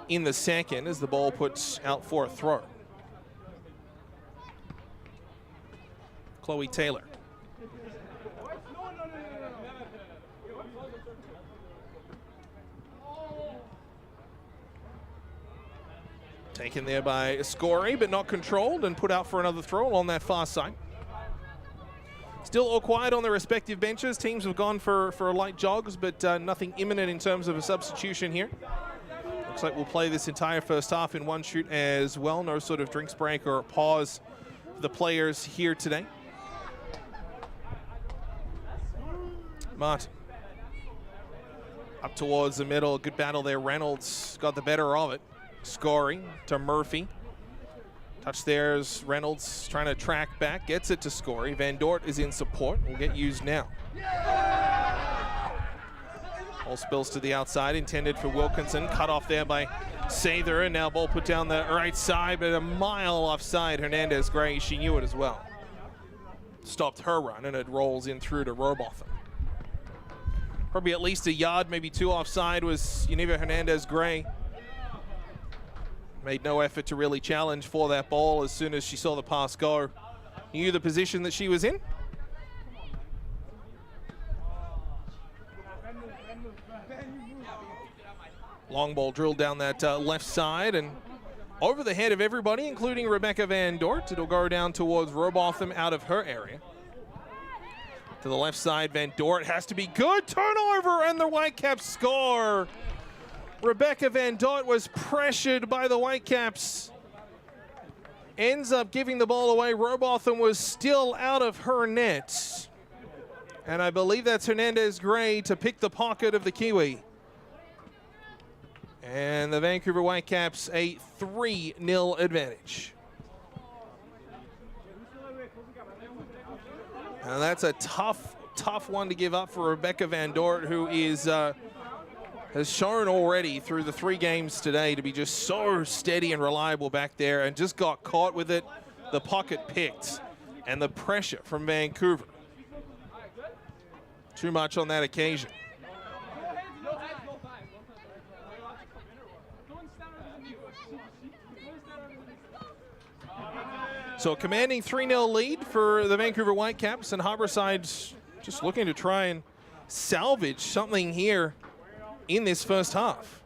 in the second as the ball puts out for a throw. Chloe Taylor. Taken there by Scory, but not controlled, and put out for another throw on that far side. Still all quiet on their respective benches. Teams have gone for light jogs, but nothing imminent in terms of a substitution here. Looks like we'll play this entire first half in 1 shoot as well. No sort of drinks break or pause for the players here today. Martin. Up towards the middle. Good battle there. Reynolds got the better of it. Scoring to Murphy. Touch there as Reynolds trying to track back, gets it to Scory. Van Dort is in support, will get used now. Ball spills to the outside, intended for Wilkinson, cut off there by Sather, and now ball put down the right side, but a mile offside. Hernandez Gray, she knew it as well. Stopped her run, and it rolls in through to Robotham. Probably at least a yard, maybe 2 offside was Yaniva Hernandez Gray. Made no effort to really challenge for that ball as soon as she saw the pass go. Knew the position that she was in. Long ball drilled down that left side and over the head of everybody, including Rebecca Van Dort. It'll go down towards Robotham out of her area. To the left side, Van Dort has to be good. Turnover, and the Whitecaps score. Rebecca Van Dort was pressured by the Whitecaps. Ends up giving the ball away. Robotham was still out of her net. And I believe that's Hernandez Gray to pick the pocket of the Kiwi. And the Vancouver Whitecaps a 3-0 advantage. And that's a tough one to give up for Rebecca Van Dort, who is has shown already through the 3 games today to be just so steady and reliable back there, and just got caught with it. The pocket picked, and the pressure from Vancouver. Too much on that occasion. So a commanding 3-0 lead for the Vancouver Whitecaps, and Harborside just looking to try and salvage something here in this first half.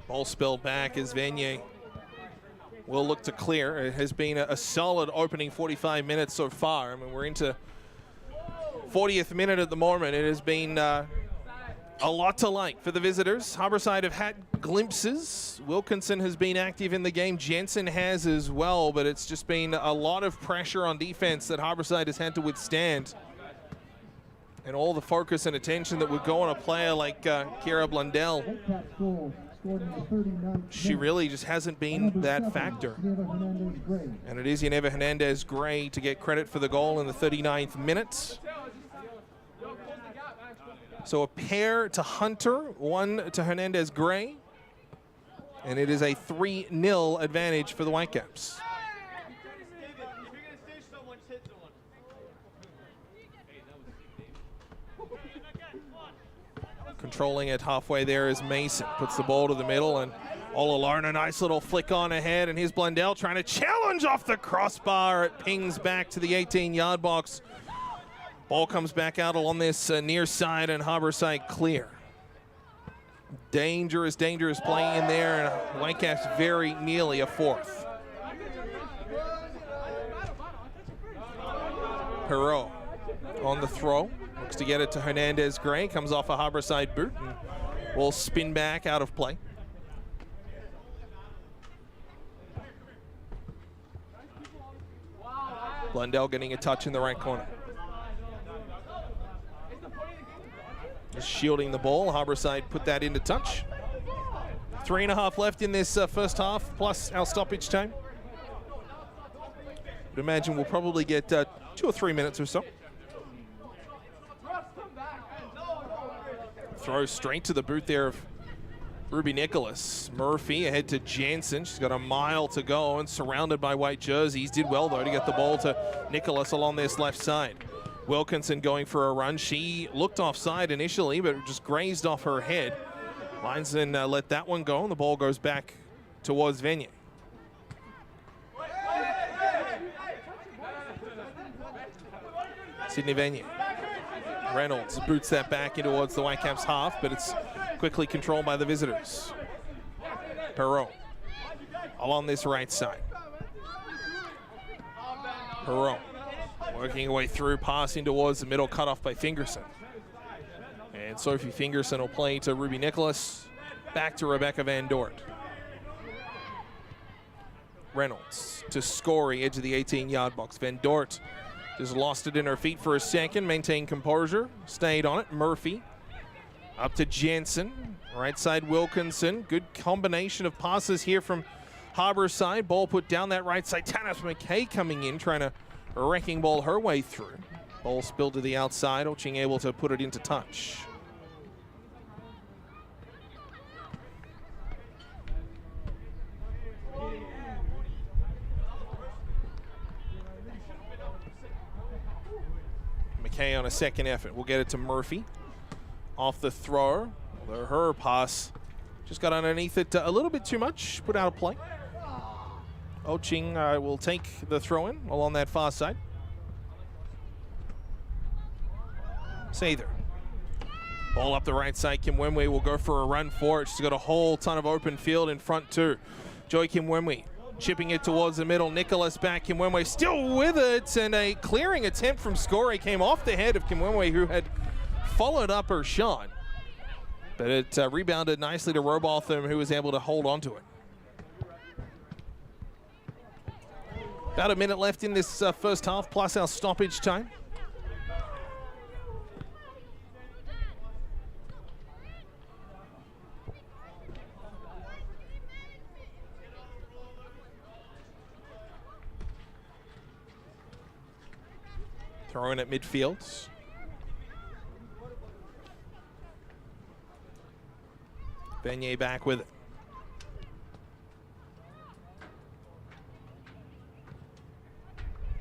Ball spilled back as Vanier will look to clear. It has been a solid opening 45 minutes so far. I mean, we're into 40th minute at the moment. It has been a lot to like for the visitors. Harborside have had glimpses. Wilkinson has been active in the game. Jensen has as well, but it's just been a lot of pressure on defense that Harborside has had to withstand. And all the focus and attention that would go on a player like Kira Blundell. She really just hasn't been that factor. And it is Yeneva Hernandez-Gray to get credit for the goal in the 39th minute. So a pair to Hunter, one to Hernandez-Gray. And it is a 3-0 advantage for the Whitecaps. Controlling it halfway there is Mason. Puts the ball to the middle, and all alone, a nice little flick on ahead, and here's Blundell trying to challenge off the crossbar. It pings back to the 18-yard box. Ball comes back out along this near side, and Harborside clear. Dangerous play in there, and Whitecaps very nearly a fourth. Perot on the throw. Looks to get it to Hernandez-Gray. Comes off a Harborside boot and will spin back out of play. Blundell getting a touch in the right corner. Just shielding the ball. Harborside put that into touch. 3.5 left in this first half, plus our stoppage time. I'd imagine we'll probably get 2 or 3 minutes or so. Throw straight to the boot there of Ruby Nicholas. Murphy ahead to Jansen. She's got a mile to go and surrounded by white jerseys. Did well, though, to get the ball to Nicholas along this left side. Wilkinson going for a run. She looked offside initially, but just grazed off her head. Linesman let that one go, and the ball goes back towards Venier. Sydney Venier. Reynolds boots that back in towards the Whitecaps half, but it's quickly controlled by the visitors. Perot along this right side. Perot working her way through, passing towards the middle, cut off by Fingerson. And Sophie Fingerson will play to Ruby Nicholas, back to Rebecca Van Dort. Reynolds to Scory, edge of the 18-yard box. Van Dort just lost it in her feet for a second, maintained composure, stayed on it. Murphy up to Jensen, right side Wilkinson. Good combination of passes here from Harborside. Ball put down that right side. Tanis McKay coming in, trying to wrecking ball her way through. Ball spilled to the outside, Oching able to put it into touch. McKay on a second effort. We'll get it to Murphy. Off the throw. Her pass just got underneath it a little bit too much. Put out of play. Oching will take the throw in along that far side. Sather. Ball up the right side. Kimwemwe will go for a run for it. She's got a whole ton of open field in front too. Joy Kimwemwe chipping it towards the middle. Nicholas back. Kimwemwe still with it, and a clearing attempt from Scory came off the head of Kimwemwe, who had followed up her shot. But it rebounded nicely to Robotham, who was able to hold on to it. About a minute left in this first half, plus our stoppage time. Throwing at midfield. Venier back with it.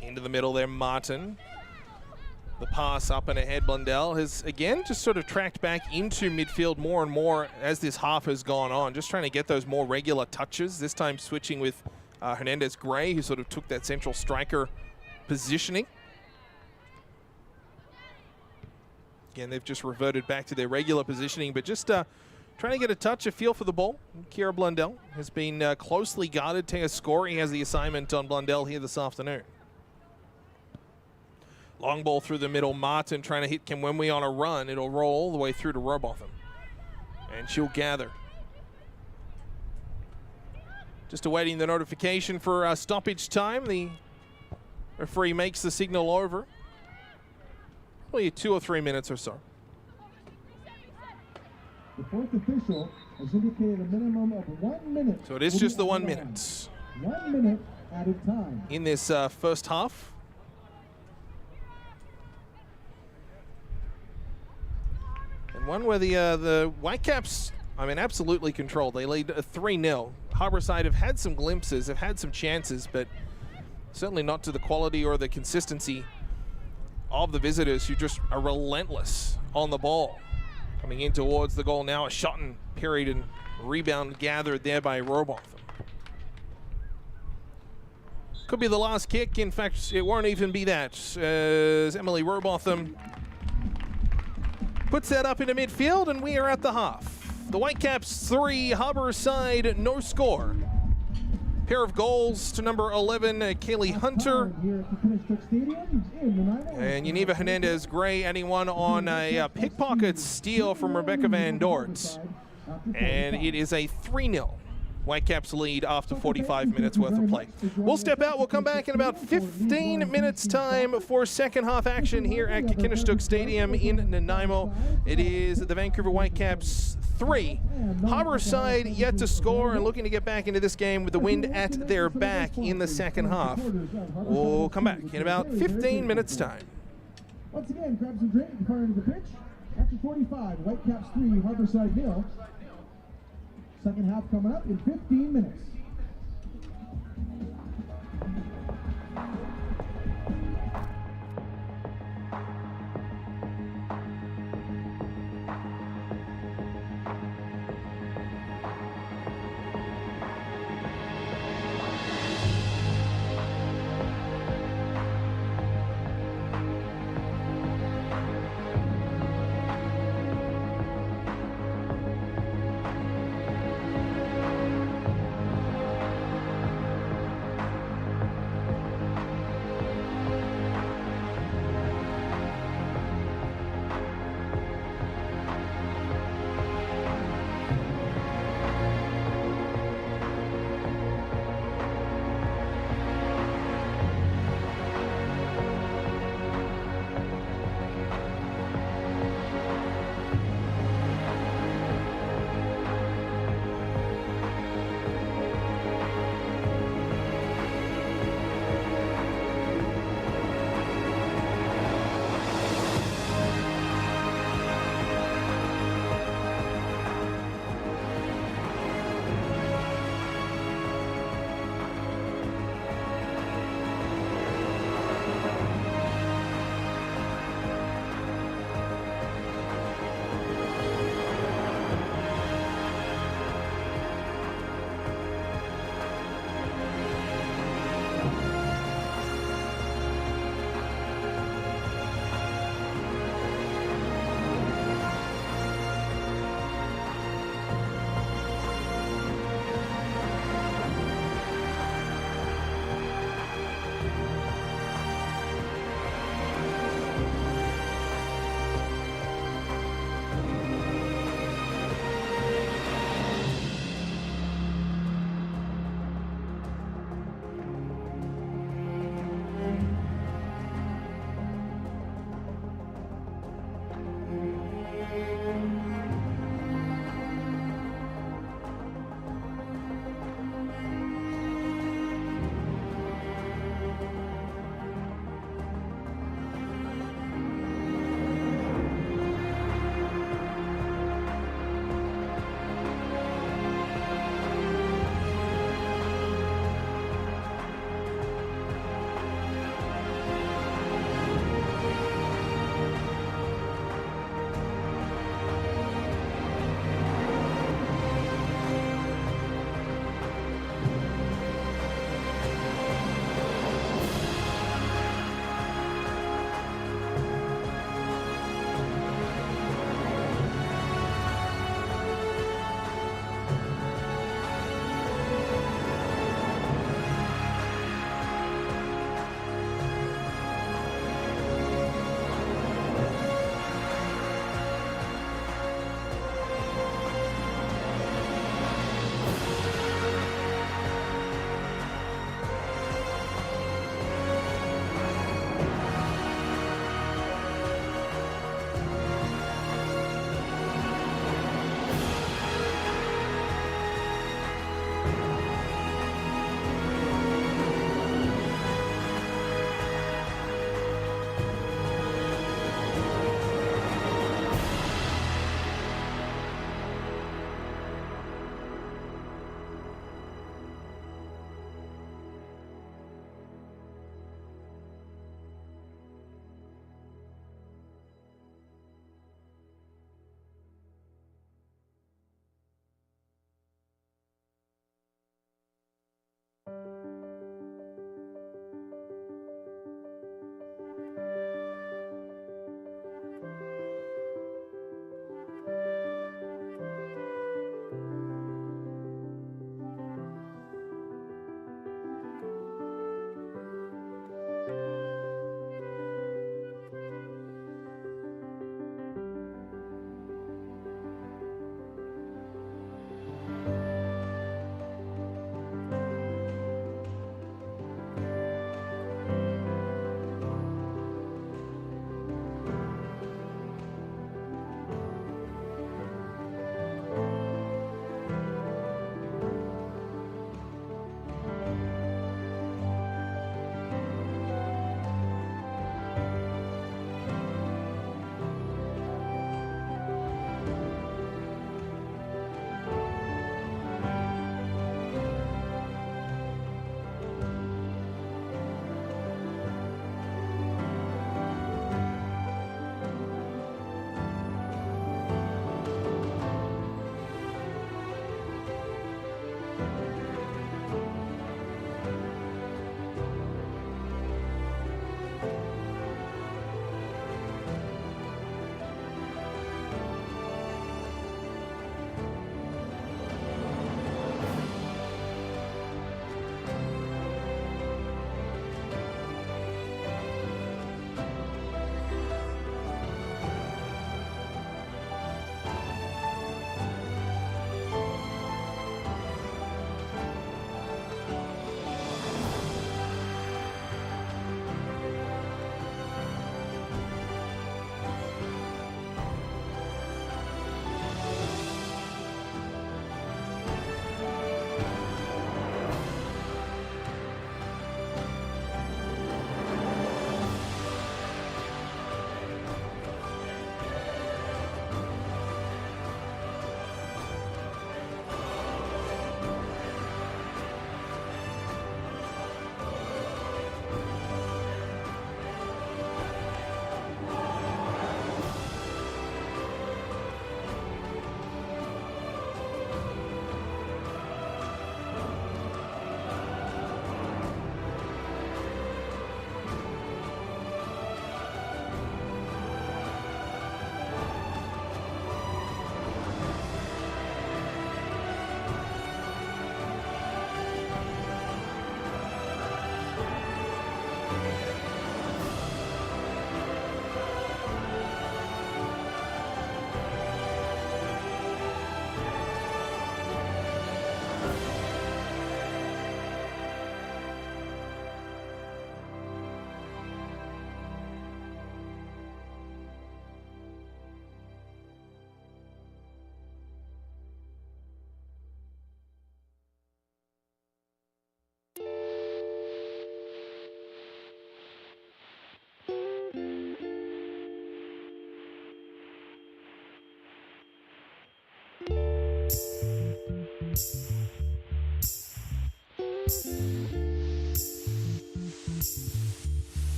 Into the middle there, Martin. The pass up and ahead. Blundell has, again, just sort of tracked back into midfield more and more as this half has gone on. Just trying to get those more regular touches. This time switching with Hernandez-Gray, who sort of took that central striker positioning. Again, they've just reverted back to their regular positioning, but just trying to get a touch, a feel for the ball. Kira Blundell has been closely guarded. Taya Scory has the assignment on Blundell here this afternoon. Long ball through the middle. Martin trying to hit Kimwemwe on a run. It'll roll all the way through to Robotham. And she'll gather. Just awaiting the notification for stoppage time. The referee makes the signal over. Probably 2 or 3 minutes or so. The fourth official has indicated a minimum of 1 minute. So it is just the 1 minute. 1 minute at a time. In this first half. And one where the Whitecaps, I mean, absolutely controlled. They lead 3-0. Harbourside have had some glimpses, have had some chances, but certainly not to the quality or the consistency of the visitors, who just are relentless on the ball. Coming in towards the goal now, a shot and period and rebound gathered there by Robotham. Could be the last kick. In fact, it won't even be that, as Emily Robotham puts that up into midfield, and we are at the half. The Whitecaps 3, Harbourside no score. Pair of goals to number 11, Kaylee Hunter. And Yaniva Hernandez-Gray adding one on a pickpocket steal from Rebecca Van Dort. And it is a 3-0 Whitecaps lead after 45 minutes worth of play. We'll step out. We'll come back in about 15 minutes time for second half action here at Kickinishtuk Stadium in Nanaimo. It is the Vancouver Whitecaps 3. Harbourside yet to score and looking to get back into this game with the wind at their back in the second half. We'll come back in about 15 minutes time. Once again, grab some drink and fire into the pitch. After 45, Whitecaps 3, Harbourside 0. Second half coming up in 15 minutes.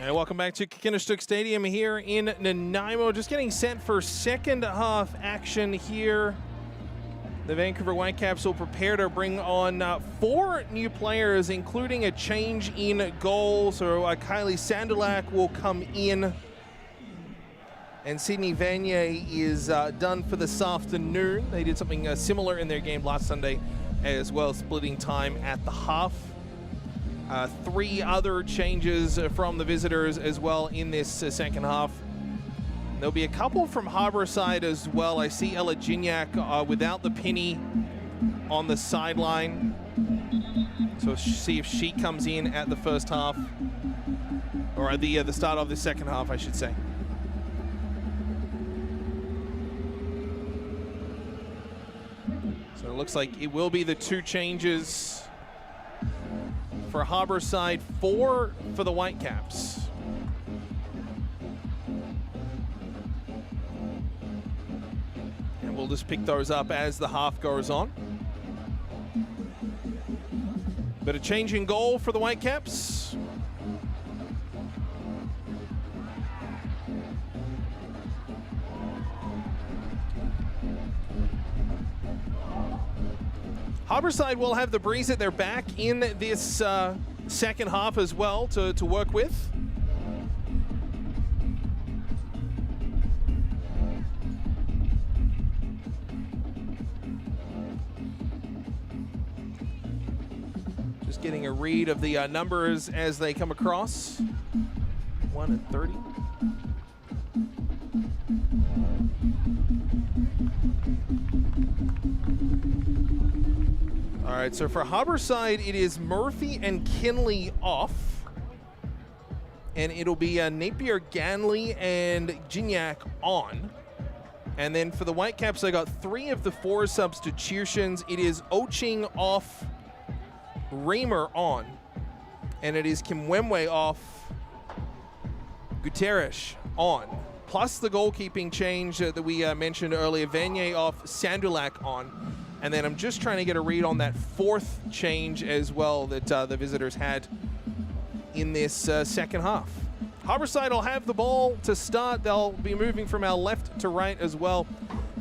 And welcome back to Kinnistuck Stadium here in Nanaimo. Just getting set for second half action here. The Vancouver Whitecaps will prepare to bring on 4 new players, including a change in goal. So Kylie Sandulak will come in. And Sydney Vanier is done for this afternoon. They did something similar in their game last Sunday as well, splitting time at the half. 3 other changes from the visitors as well in this second half. There'll be a couple from Harbourside as well. I see Ella Gignac without the penny on the sideline. So see if she comes in at the first half, or at the start of the second half, I should say. So it looks like it will be the 2 changes for Harbourside, 4 for the Whitecaps. And we'll just pick those up as the half goes on. But a change in goal for the Whitecaps. Harbourside will have the breeze at their back in this second half as well to work with. Just getting a read of the numbers as they come across. 1 and 30. All right, so for Harbourside, it is Murphy and Kinley off. And it'll be Napier, Ganley, and Gignac on. And then for the Whitecaps, I got 3 of the 4 substitutions. It is Oching off, Raymer on. And it is Kimwemwe off, Guterres on. Plus the goalkeeping change that we mentioned earlier, Vanier off, Sandulak on. And then I'm just trying to get a read on that 4th change as well that the visitors had in this second half. Harbourside will have the ball to start. They'll be moving from our left to right as well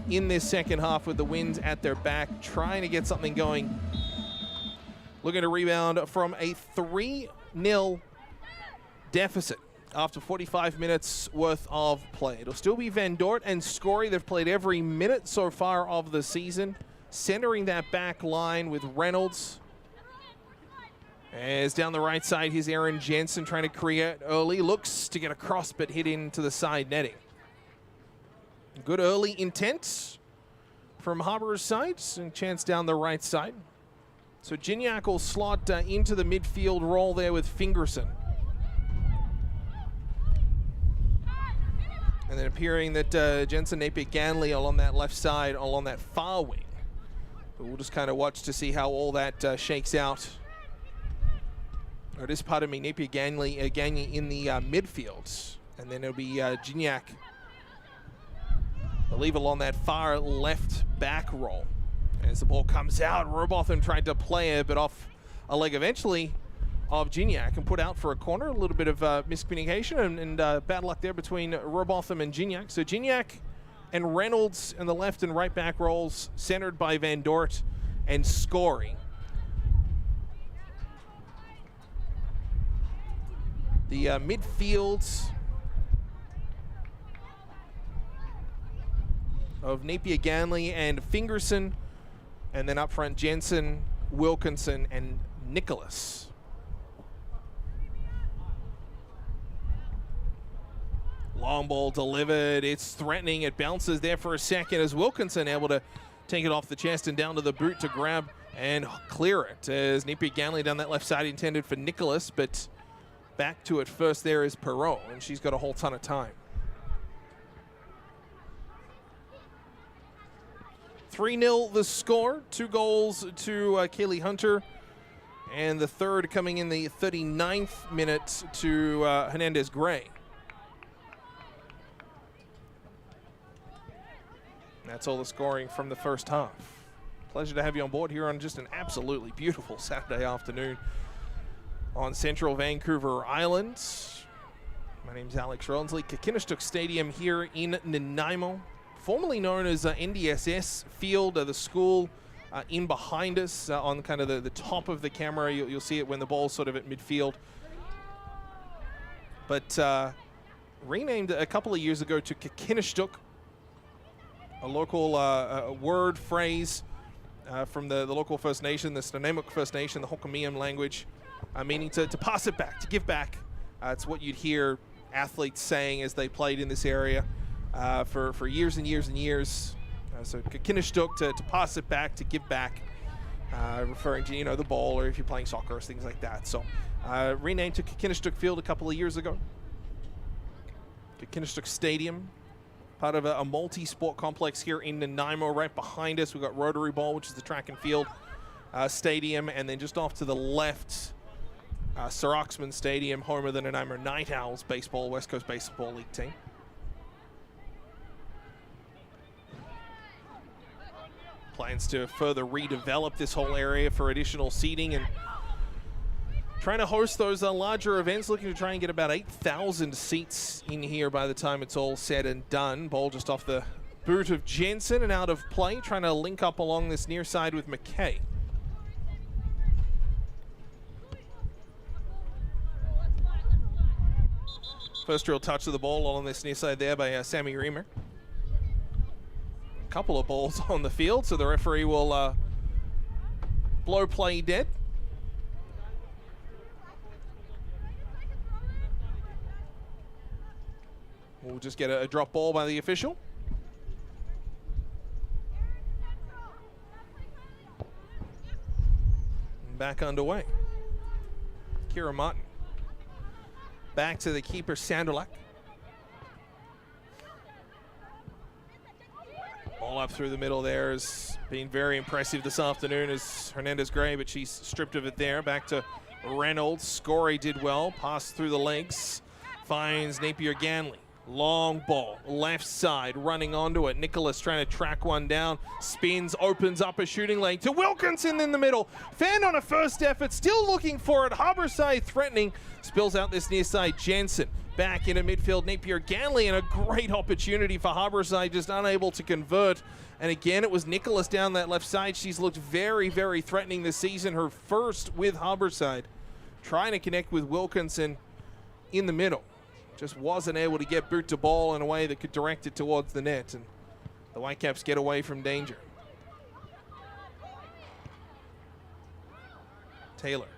in this second half with the winds at their back, trying to get something going. Looking to rebound from a 3-0 deficit after 45 minutes worth of play. It'll still be Van Dort and Scory. They've played every minute so far of the season, centering that back line with Reynolds. As down the right side, here's Aaron Jensen trying to create early. Looks to get a cross, but hit into the side netting. Good early intent from Harbourside, and chance down the right side. So Gignac will slot into the midfield role there with Fingerson. And then appearing that Jensen, Napier, Ganley along that left side, along that far wing. But we'll just kind of watch to see how all that shakes out. Or this, pardon me, Napier, Ganley in the midfield. And then it'll be Gignac, I believe, along that far left back roll. As the ball comes out, Robotham tried to play it, but off a leg eventually of Gignac and put out for a corner. A little bit of miscommunication and bad luck there between Robotham and Gignac. So Gignac and Reynolds in the left and right back roles, centered by Van Dort and Scory. The midfield of Napier, Ganley, and Fingerson. And then up front, Jensen, Wilkinson, and Nicholas. Long ball delivered. It's threatening. It bounces there for a second as Wilkinson able to take it off the chest and down to the boot to grab and clear it. As Napier, Ganley down that left side intended for Nicholas, but back to it first there is Perot, and she's got a whole ton of time. 3-0 the score, 2 goals to Kaylee Hunter, and the third coming in the 39th minute to Hernandez Gray. That's all the scoring from the first half. Pleasure to have you on board here on just an absolutely beautiful Saturday afternoon on Central Vancouver Island. My name's Alex Ronsley. Kickinnistuck Stadium here in Nanaimo, formerly known as NDSS Field, the school in behind us on kind of the top of the camera. You'll see it when the ball's sort of at midfield. But renamed a couple of years ago to Kickinnistuck, a local word, phrase from the local First Nation, the Snuneymuxw First Nation, the Hokkien language, meaning to pass it back, to give back. It's what you'd hear athletes saying as they played in this area for years and years and years. So Kickinnistuck, to pass it back, to give back, referring to, you know, the ball, or if you're playing soccer or things like that. So renamed to Kickinnistuck Field a couple of years ago. Kickinnistuck Stadium, part of a multi-sport complex here in Nanaimo. Right behind us, we've got Rotary Bowl, which is the track and field stadium, and then just off to the left, Sir Oxman Stadium, home of the Nanaimo Night Owls baseball, West Coast Baseball League team. Plans to further redevelop this whole area for additional seating and trying to host those larger events, looking to try and get about 8,000 seats in here by the time it's all said and done. Ball just off the boot of Jensen and out of play, trying to link up along this near side with McKay. First real touch of the ball on this near side there by Sammy Reamer. A couple of balls on the field, so the referee will blow play dead. We'll just get a drop ball by the official. And back underway. Kira Martin. Back to the keeper, Sandulak. Ball up through the middle there has been very impressive this afternoon as Hernandez-Gray, but she's stripped of it there. Back to Reynolds. Scorey did well. Passed through the legs. Finds Napier-Ganley. Long ball, left side, running onto it. Nicholas trying to track one down. Spins, opens up a shooting lane to Wilkinson in the middle. Fan on a first effort, still looking for it. Harbourside threatening. Spills out this near side. Jensen back into midfield. Napier-Ganley, and a great opportunity for Harbourside, just unable to convert. And again, it was Nicholas down that left side. She's looked very, very threatening this season. Her first with Harbourside. Trying to connect with Wilkinson in the middle. Just wasn't able to get boot to ball in a way that could direct it towards the net, and the Whitecaps get away from danger. Taylor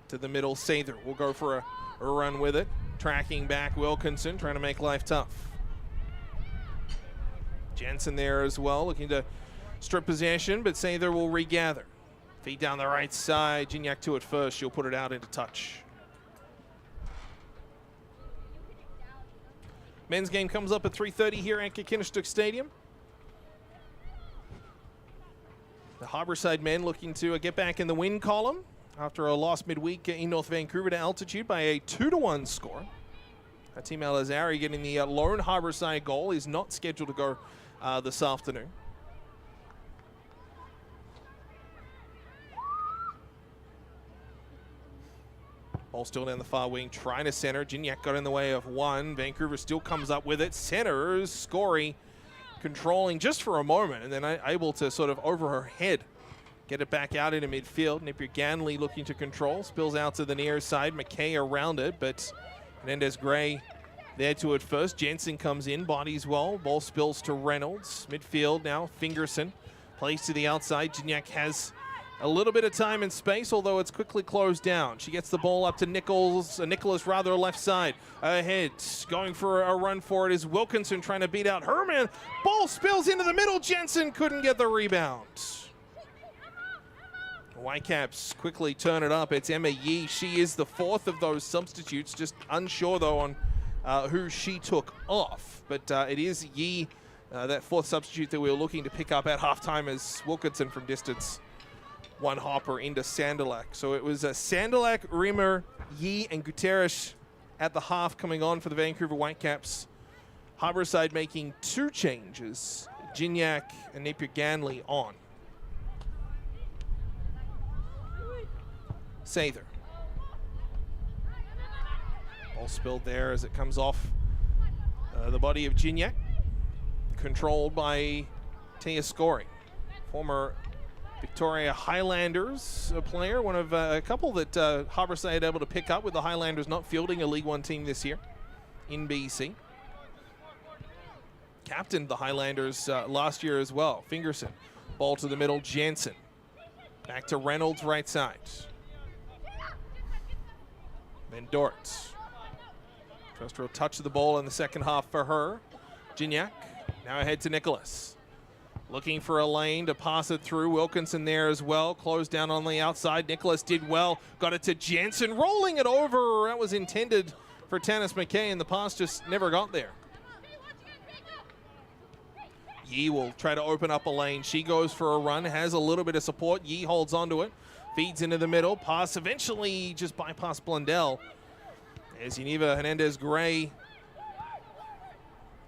to the middle. Sather will go for a run with it. Tracking back Wilkinson, trying to make life tough. Jensen there as well, looking to strip possession, but Sather will regather. Feet down the right side. Gignac to it first. She'll put it out into touch. Men's game comes up at 3:30 here at Kickinnistuck Stadium. The Harbourside men looking to get back in the win column after a loss midweek in North Vancouver to altitude by a 2-1 score. Team Elazari getting the lone Harbourside goal. Is not scheduled to go this afternoon. Ball still down the far wing, trying to center. Gignac got in the way of one. Vancouver still comes up with it. Centers, Scorey controlling just for a moment, and then able to sort of over her head get it back out into midfield. Napier-Ganley looking to control. Spills out to the near side. McKay around it, but Hernandez-Gray there to it first. Jensen comes in, bodies well. Ball spills to Reynolds. Midfield now, Fingerson. Plays to the outside. Gignac has a little bit of time and space, although it's quickly closed down. She gets the ball up to Nicholas left side. Ahead, going for a run for it is Wilkinson trying to beat out Herman. Ball spills into the middle. Jensen couldn't get the rebound. The Whitecaps quickly turn it up. It's Emma Yee. She is the fourth of those substitutes. Just unsure, though, on who she took off. But it is Yee, that fourth substitute that we were looking to pick up at halftime, as Wilkinson from distance one hopper into Sandulak. So it was Sandulak, Reamer, Yee, and Guterres at the half coming on for the Vancouver Whitecaps. Harbourside making two changes. Gignac and Napier-Ganley on. Sather. Ball spilled there as it comes off the body of Gignac. Controlled by Teoscori, former Victoria Highlanders player, one of a couple that Harbourside able to pick up with the Highlanders not fielding a League One team this year in BC. Captained the Highlanders last year as well. Fingerson, ball to the middle, Jansen. Back to Reynolds, right side. Van Dort. First real touch of the ball in the second half for her. Gignac, now ahead to Nicholas. Looking for a lane to pass it through. Wilkinson there as well. Closed down on the outside. Nicholas did well. Got it to Jansen. Rolling it over. That was intended for Tanis McKay, and the pass just never got there. Yee will try to open up a lane. She goes for a run. Has a little bit of support. Yee holds onto it. Feeds into the middle. Pass eventually just bypassed Blundell. As Yaniva Hernandez-Gray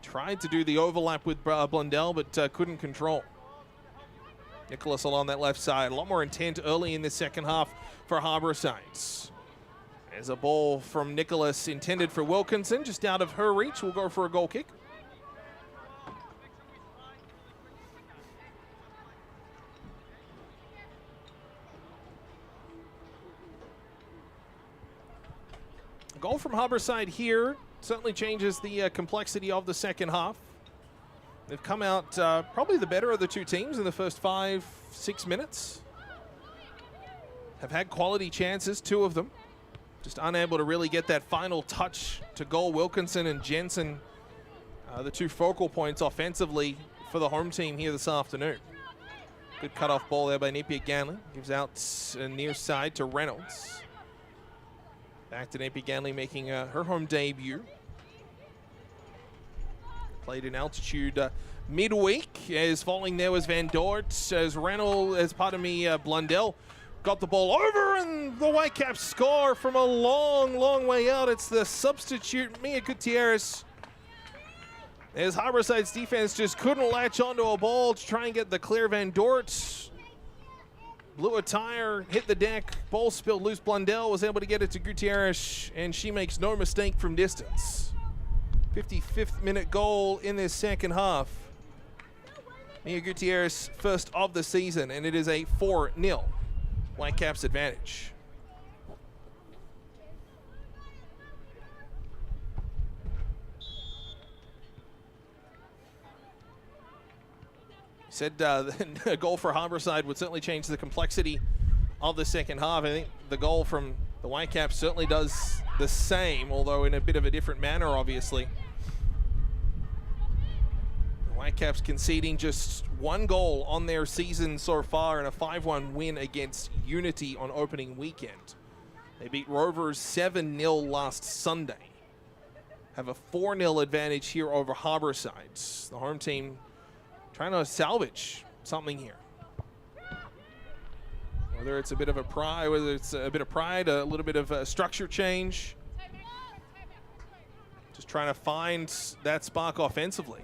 tried to do the overlap with Blundell, but couldn't control. Nicholas along that left side. A lot more intent early in the second half for Harbourside. As a ball from Nicholas intended for Wilkinson, just out of her reach. Will go for a goal kick. A goal from Harbourside here certainly changes the complexity of the second half. They've come out probably the better of the two teams in the first 5-6 minutes. Have had quality chances, two of them. Just unable to really get that final touch to goal. Wilkinson and Jensen, the two focal points offensively for the home team here this afternoon. Good cut-off ball there by Napier Ganley. Gives out near side to Reynolds. Back to Napier Ganley making her home debut. Played in altitude midweek. As falling there was Van Dort. As Blundell got the ball over, and the Whitecaps score from a long, long way out. It's the substitute, Mia Gutierrez. As Harbourside's defense just couldn't latch onto a ball to try and get the clear. Van Dort blew a tire, hit the deck, ball spilled loose. Blundell was able to get it to Gutierrez, and she makes no mistake from distance. 55th minute goal in this second half. Mia Gutierrez, first of the season, and it is a 4-0 Whitecaps advantage. Said a goal for Harbourside would certainly change the complexity of the second half. I think the goal from the Whitecaps certainly does the same, although in a bit of a different manner, obviously. The Whitecaps conceding just one goal on their season so far in a 5-1 win against Unity on opening weekend. They beat Rovers 7-0 last Sunday. Have a 4-0 advantage here over Harbourside. The home team trying to salvage something here. Whether it's a bit of pride, a little bit of a structure change. Just trying to find that spark offensively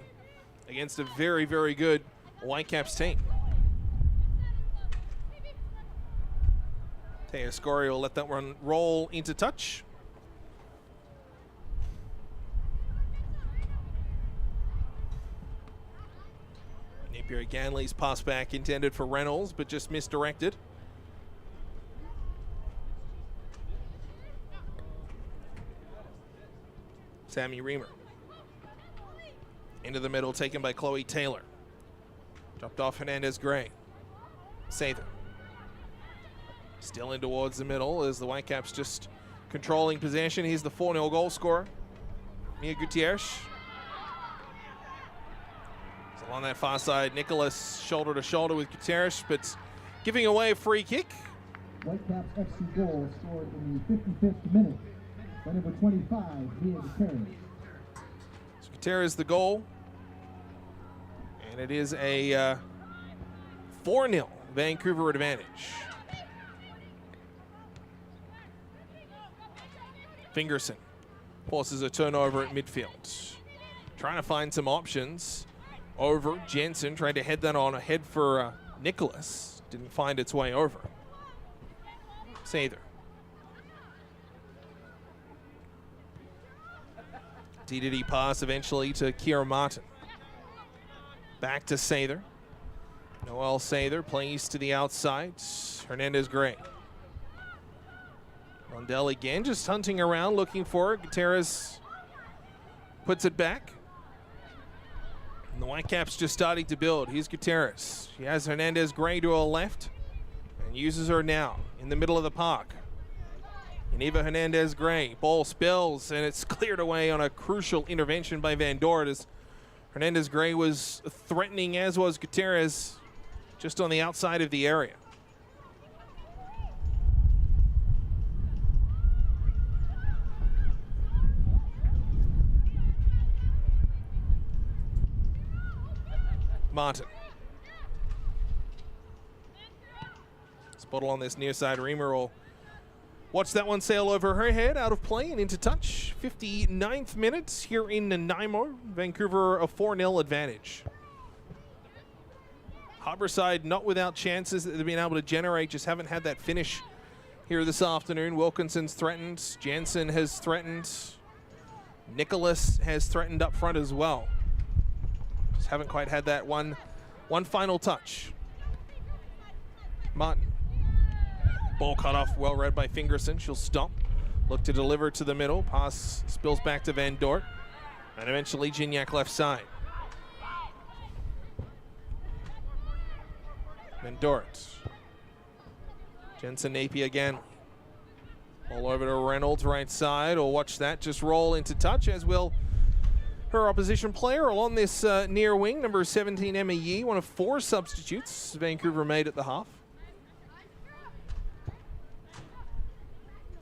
against a very, very good Whitecaps team. Teoscori will let that one roll into touch. Napier Ganley's pass back intended for Reynolds, but just misdirected. Sammy Reamer. Into the middle, taken by Chloe Taylor. Dropped off Hernandez-Gray. Sather. Still in towards the middle as the Whitecaps just controlling possession. He's the 4-0 goal scorer, Mia Gutierrez. On that far side, Nicholas shoulder to shoulder with Gutierrez, but giving away a free kick. Whitecaps FC goal scored in the 55th minute by number 25, Mia Gutierrez. So Gutierrez the goal, and it is a 4-0 Vancouver advantage. Fingerson forces a turnover at midfield. Trying to find some options. Over, Jensen tried to head that on ahead for Nicholas. Didn't find its way over. Sather. DDD pass eventually to Kiera Martin. Back to Sather. Noel Sather plays to the outside. Hernandez Gray. Rondell again, just hunting around, looking for it. Gutierrez puts it back. And the Whitecaps just starting to build. Here's Gutierrez. She has Hernandez Gray to her left and uses her now in the middle of the park. Geneva Hernandez Gray. Ball spills and it's cleared away on a crucial intervention by Van Dort as Hernandez Gray was threatening, as was Gutierrez, just on the outside of the area. Martin. Spottle on this near side. Reamer will watch that one sail over her head, out of play and into touch. 59th minute here in Nanaimo. Vancouver a 4-0 advantage. Harborside not without chances that they've been able to generate, just haven't had that finish here this afternoon. Wilkinson's threatened. Jensen has threatened. Nicholas has threatened up front as well. Just haven't quite had that one final touch. Martin. Ball cut off, well read by Fingerson. She'll stop. Look to deliver to the middle. Pass spills back to Van Dort. And eventually Gignac left side. Van Dort. Jensen Napier again. All over to Reynolds, right side. Or watch that just roll into touch, as will her opposition player along this near wing, number 17, Emma Yee, one of 4 substitutes Vancouver made at the half.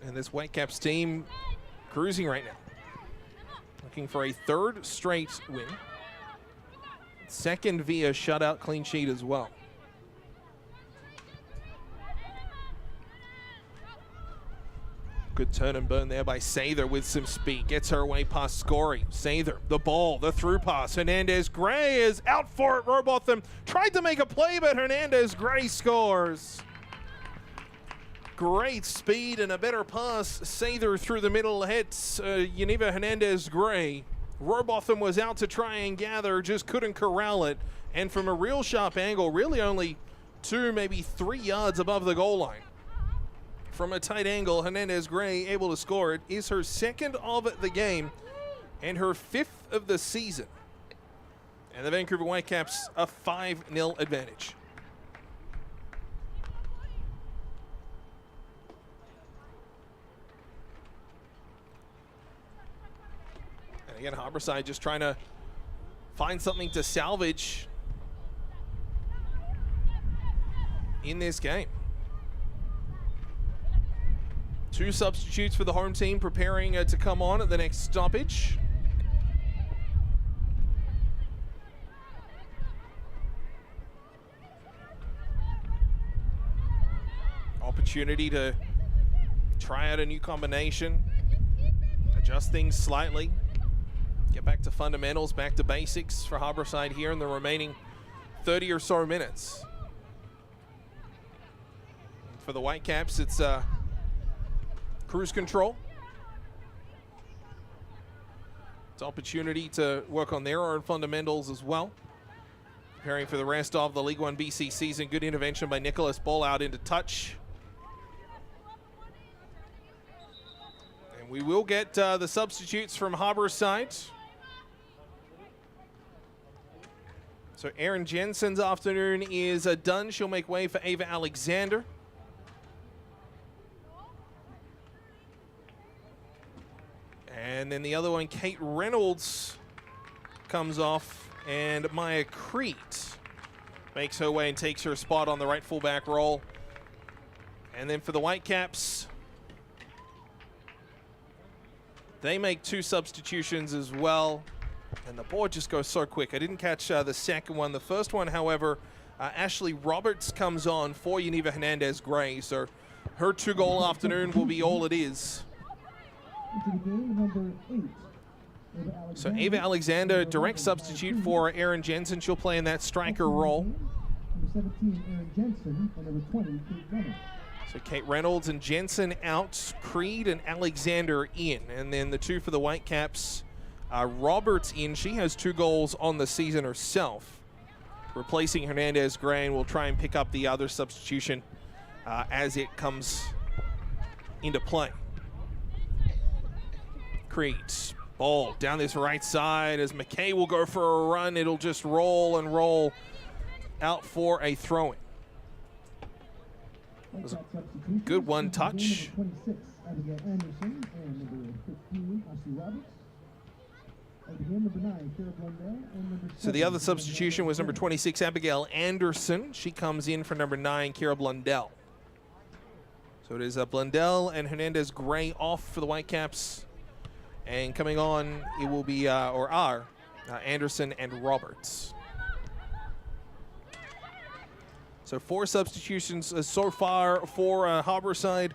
And this Whitecaps team cruising right now. Looking for a 3rd straight win. 2nd via shutout clean sheet as well. Good turn and burn there by Sather with some speed. Gets her way past Scory. Sather, the ball, the through pass. Hernandez Gray is out for it. Robotham tried to make a play, but Hernandez Gray scores. Great speed and a better pass. Sather through the middle hits Geneva Hernandez Gray. Robotham was out to try and gather, just couldn't corral it. And from a real sharp angle, really only 2, maybe 3 yards above the goal line. From a tight angle, Hernandez Gray able to score. It is her 2nd of the game and her 5th of the season. And the Vancouver Whitecaps a 5-0 advantage. And again, Harborside just trying to find something to salvage in this game. 2 substitutes for the home team preparing to come on at the next stoppage. Opportunity to try out a new combination, adjust things slightly, get back to fundamentals, back to basics for Harborside here in the remaining 30 or so minutes. For the Whitecaps, it's cruise control. It's opportunity to work on their own fundamentals as well. Preparing for the rest of the League 1 BC season. Good intervention by Nicholas. Ball out into touch. And we will get the substitutes from Harborside. So Erin Jensen's afternoon is done. She'll make way for Ava Alexander. And then the other one, Kate Reynolds, comes off, and Maya Crete makes her way and takes her spot on the right fullback role. And then for the Whitecaps, they make 2 substitutions as well. And the board just goes so quick. I didn't catch the second one. The first one, however, Ashley Roberts comes on for Geneva Hernandez Gray. So her 2-goal afternoon will be all it is. So Ava Alexander, direct substitute for Erin Jensen. She'll play in that striker role. Number 17, Erin Jensen, and number 20, Kate Reynolds. So Kate Reynolds and Jensen out, Creed and Alexander in. And then the 2 for the Whitecaps, Roberts in. She has 2 goals on the season herself. Replacing Hernandez Gray, and will try and pick up the other substitution as it comes into play. Creed, ball down this right side as McKay will go for a run. It'll just roll and roll out for a throw-in. It was a good one touch. So the other substitution was number 26, Abigail Anderson. She comes in for number 9, Kira Blundell. So it is Blundell and Hernandez Gray off for the Whitecaps. And coming on, it will be, Anderson and Roberts. So 4 substitutions so far for Harborside.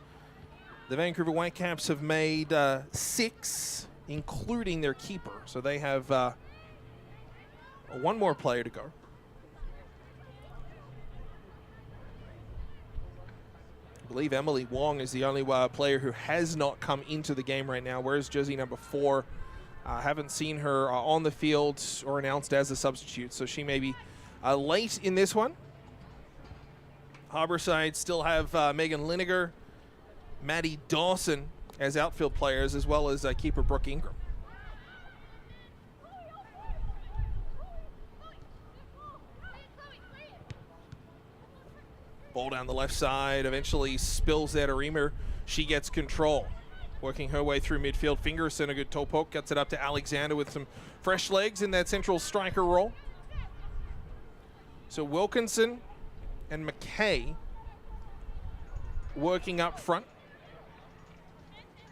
The Vancouver Whitecaps have made 6, including their keeper. So they have 1 more player to go. I believe Emily Wong is the only player who has not come into the game right now, whereas jersey number 4, haven't seen her on the field or announced as a substitute, so she may be late in this one. Harborside still have Megan Linegar, Maddie Dawson as outfield players, as well as keeper Brooke Ingram. Ball down the left side, eventually spills out of Reamer. She gets control. Working her way through midfield. Fingerson, a good toe poke, gets it up to Alexander with some fresh legs in that central striker role. So Wilkinson and McKay working up front.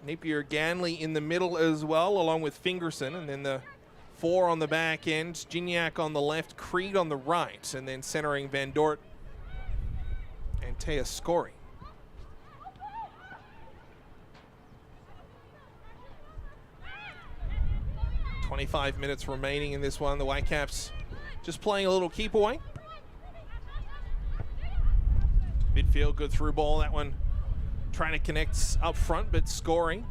Napier-Ganley in the middle as well, along with Fingerson, and then the 4 on the back end. Gignac on the left, Creed on the right, and then centering Van Dort and Taya Scory. "25 minutes remaining in this one. The Whitecaps just playing a little keep away. Midfield, good through ball. That one trying to connect up front, but Scory,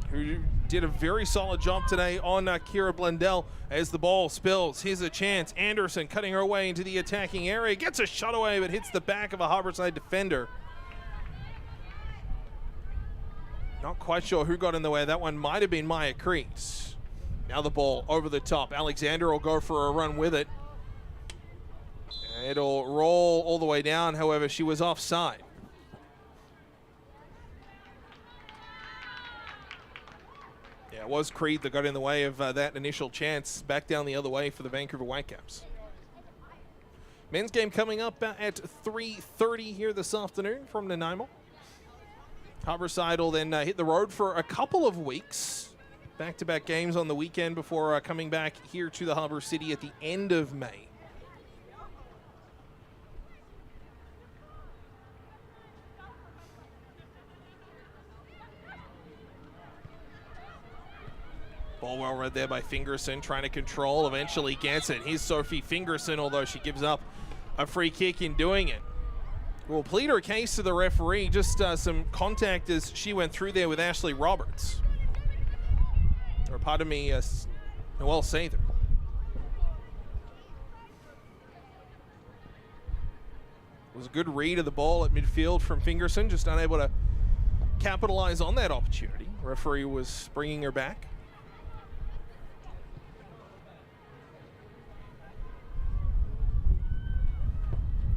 who did a very solid job today on Kira Blundell as the ball spills. Here's a chance. Anderson cutting her way into the attacking area. Gets a shot away, but hits the back of a Harborside defender. Not quite sure who got in the way. That one might have been Maya Creed. Now the ball over the top. Alexander will go for a run with it. It'll roll all the way down. However, she was offside. Yeah, it was Creed that got in the way of that initial chance. Back down the other way for the Vancouver Whitecaps. Men's game coming up at 3:30 here this afternoon from Nanaimo. Harborside will then hit the road for a couple of weeks. Back-to-back games on the weekend before coming back here to the Harbour City at the end of May. Ball well read there by Fingerson, trying to control, eventually gets it. Here's Sophie Fingerson, although she gives up a free kick in doing it. We'll plead her case to the referee. Just some contact as she went through there with Ashley Roberts. Or pardon me, Noelle Sather. It was a good read of the ball at midfield from Fingerson, just unable to capitalize on that opportunity. Referee was bringing her back.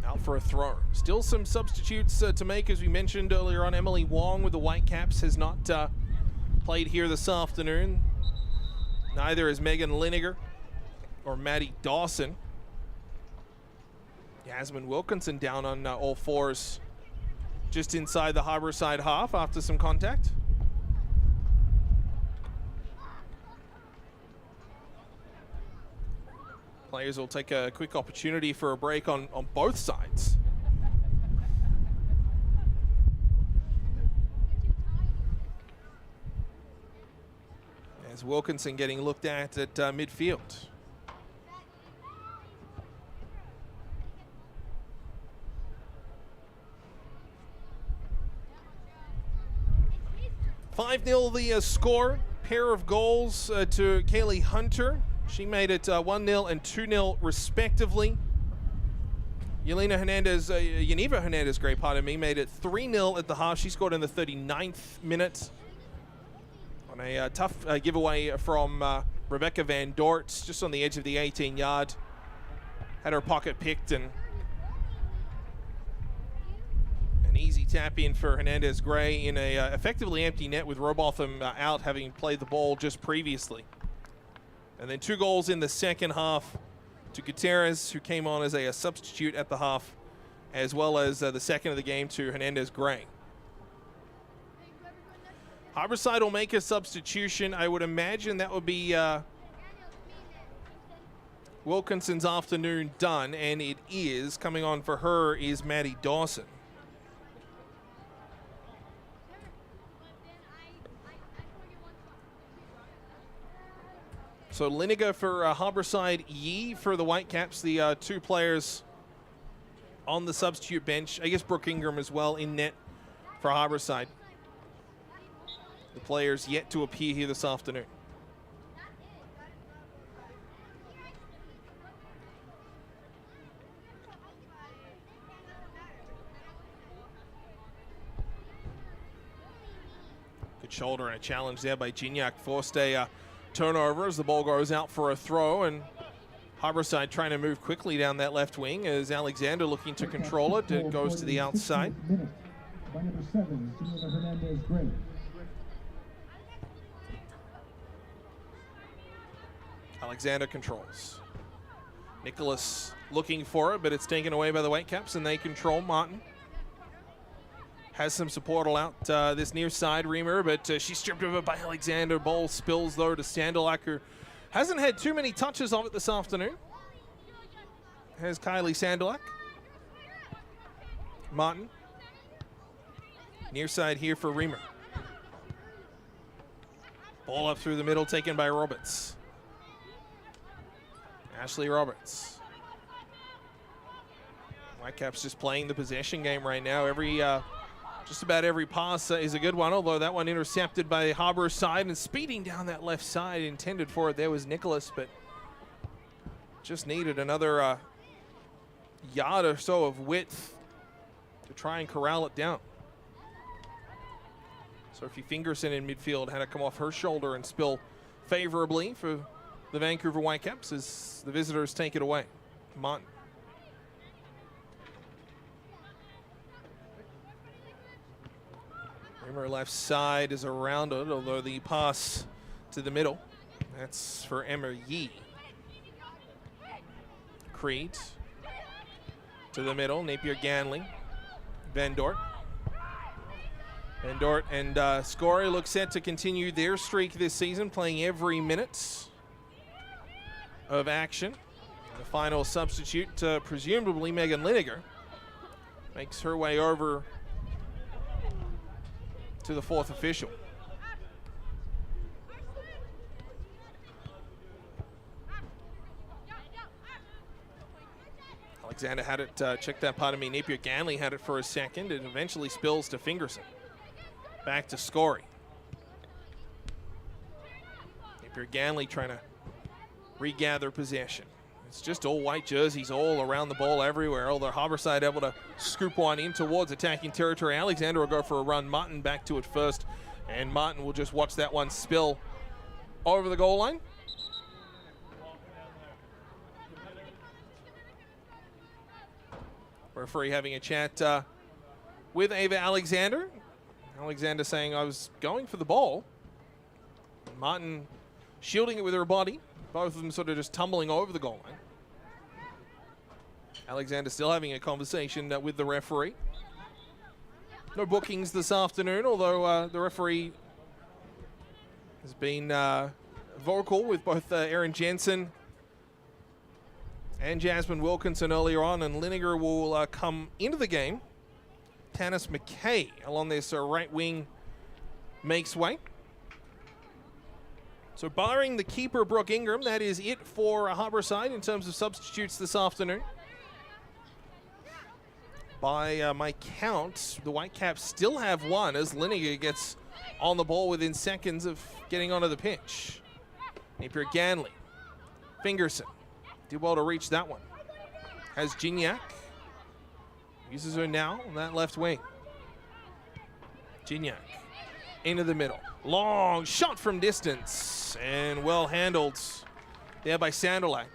Out for a throw. Still some substitutes to make, as we mentioned earlier on. Emily Wong with the Whitecaps has not played here this afternoon. Neither is Megan Linegar or Maddie Dawson. Yasmin Wilkinson down on all fours just inside the Harborside half after some contact. Players will take a quick opportunity for a break on both sides. As Wilkinson getting looked at midfield. $5-0 the score. pair of goals to Kaylee Hunter. She made it 1-0 and 2-0 respectively. Yelena Hernandez, Yaniva Hernandez, made it 3-0 at the half. She scored in the 39th minute on a tough giveaway from Rebecca Van Dort, just on the edge of the 18-yard. Had her pocket picked, and an easy tap in for Hernandez Gray in a effectively empty net with Robotham out, having played the ball just previously. And then 2 goals in the second half to Gutierrez, who came on as a substitute at the half, as well as the second of the game to Hernandez Gray. Harborside will make a substitution. I would imagine that would be Wilkinson's afternoon done, and it is. Coming on for her is Maddie Dawson. So Liniger for Harborside, Yee for the Whitecaps, the 2 players on the substitute bench. I guess Brooke Ingram as well in net for Harborside. The players yet to appear here this afternoon. Good shoulder and a challenge there by Gignac. Forced a turnover as the ball goes out for a throw, and Harborside trying to move quickly down that left wing as Alexander looking to control it. It goes to the outside. By number 7, Yelena Hernandez Gray. Alexander controls. Nicholas looking for it, but it's taken away by the Whitecaps, and they control. Martin has some support out this near side, Reamer, but she's stripped of it by Alexander. Ball spills, though, to Standalak, who hasn't had too many touches of it this afternoon. Here's Kylie Standalak. Martin. Near side here for Reamer. Ball up through the middle, taken by Roberts. Ashley Roberts. Whitecaps just playing the possession game right now. Just about every pass is a good one, although that one intercepted by Harborside, and speeding down that left side intended for it there was Nicholas, but just needed another yard or so of width to try and corral it down. Sophie Fingerson in midfield had to come off her shoulder and spill favorably for the Vancouver Whitecaps as the visitors take it away. Martin. Reamer left side is around it, although the pass to the middle, that's for Emma Yee. Creed to the middle, Napier Ganley, Van Dort. Van Dort and Scory look set to continue their streak this season, playing every minute of action. The final substitute, presumably Megan Liniger, makes her way over to the 4th official. Alexander had it, check that, pardon me, Napier Ganley had it for a second. It eventually spills to Fingerson. Back to Scory. Napier Ganley trying to regather possession. It's just all white jerseys all around the ball everywhere, although Harborside able to scoop one in towards attacking territory. Alexander will go for a run. Martin back to it first, and Martin will just watch that one spill over the goal line. Referee having a chat with Ava Alexander. Alexander saying, I was going for the ball. Martin shielding it with her body. Both of them sort of just tumbling over the goal line. Alexander still having a conversation with the referee. No bookings this afternoon, although the referee has been vocal with both Erin Jensen and Jasmine Wilkinson earlier on, and Liniger will come into the game. Tanis McKay along this right wing makes way. So barring the keeper, Brooke Ingram, that is it for Harborside in terms of substitutes this afternoon. By my count, the Whitecaps still have one as Liniger gets on the ball within seconds of getting onto the pitch. Napier Ganley. Fingerson. Did well to reach that one. Has Gignac. Uses her now on that left wing. Gignac. Into the middle. Long shot from distance. And well handled there by Sanderlak.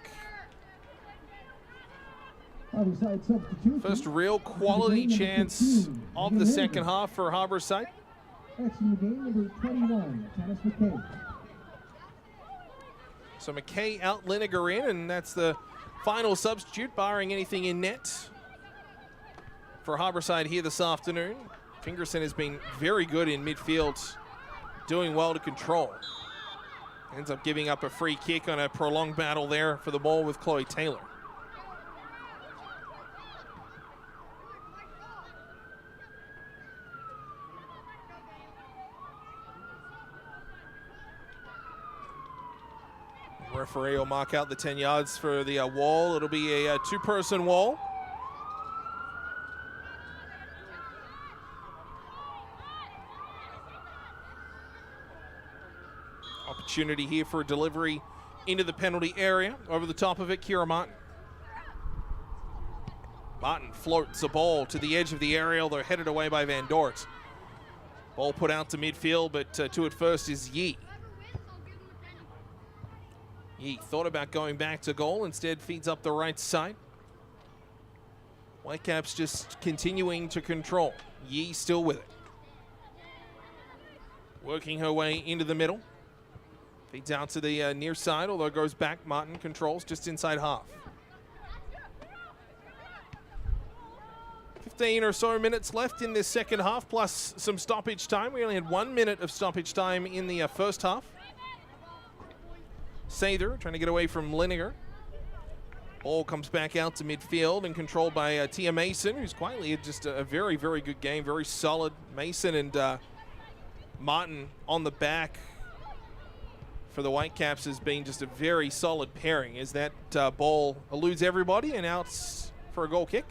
First real quality chance of the second half for Harborside. Exiting the game, number 21, Janice McKay. So McKay out, Liniger in, and that's the final substitute, barring anything in net for Harborside here this afternoon. Fingerson has been very good in midfield, doing well to control. Ends up giving up a free kick on a prolonged battle there for the ball with Chloe Taylor. Referee will mark out the 10 yards for the wall. It'll be a two-person wall. Opportunity here for a delivery into the penalty area. Over the top of it, Kira Martin. Martin floats the ball to the edge of the aerial. They're headed away by Van Dort. Ball put out to midfield, but to it first is Yee. He thought about going back to goal, instead feeds up the right side. Whitecaps just continuing to control. Yee still with it. Working her way into the middle. Feeds out to the near side, although it goes back. Martin controls just inside half. 15 or so minutes left in this second half, plus some stoppage time. We only had 1 minute of stoppage time in the first half. Sather trying to get away from Liniger. Ball comes back out to midfield and controlled by Tia Mason, who's quietly had just a very, very good game. Very solid. Mason and Martin on the back for the Whitecaps has been just a very solid pairing as that ball eludes everybody and out for a goal kick.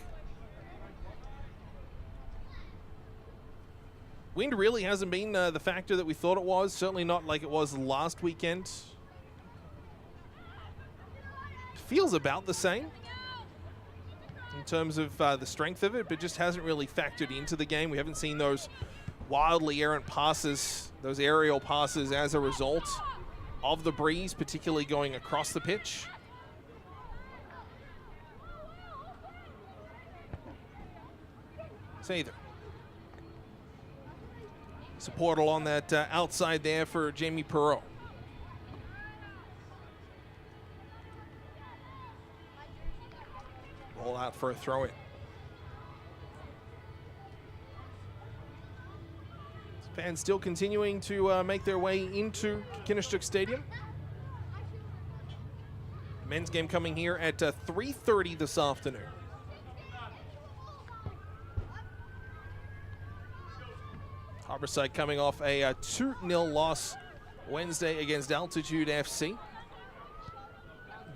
Wind really hasn't been the factor that we thought it was. Certainly not like it was last weekend. Feels about the same in terms of the strength of it, but just hasn't really factored into the game. We haven't seen those wildly errant passes, those aerial passes as a result of the breeze, particularly going across the pitch. Sather. Support along that outside there for Jamie Perreault. Roll out for a throw-in. Fans still continuing to make their way into Kinnistuck Stadium. Men's game coming here at 3:30 this afternoon. Harborside coming off a 2-0 loss Wednesday against Altitude FC.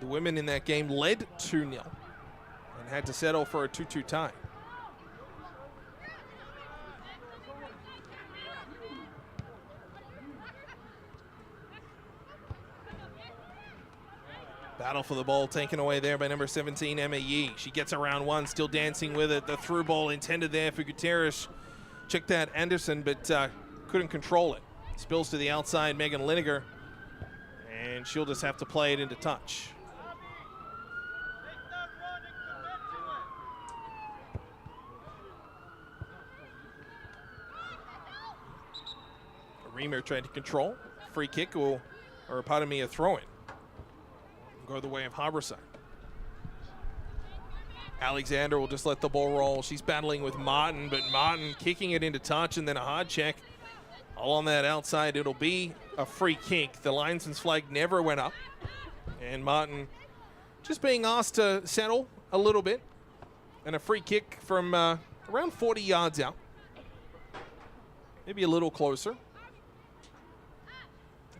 The women in that game led 2-0 and had to settle for a 2-2 tie. Battle for the ball taken away there by number 17, Emma Yee. She gets around one, still dancing with it. The through ball intended there for Gutierrez. Checked that Anderson, but couldn't control it. Spills to the outside, Megan Liniger, and she'll just have to play it into touch. Reamer tried to control. Free kick will, or pardon me, a throw-in. Go the way of Harborside. Alexander will just let the ball roll. She's battling with Martin, but Martin kicking it into touch and then a hard check. All on that outside, it'll be a free kick. The linesman's flag never went up. And Martin just being asked to settle a little bit. And a free kick from around 40 yards out. Maybe a little closer.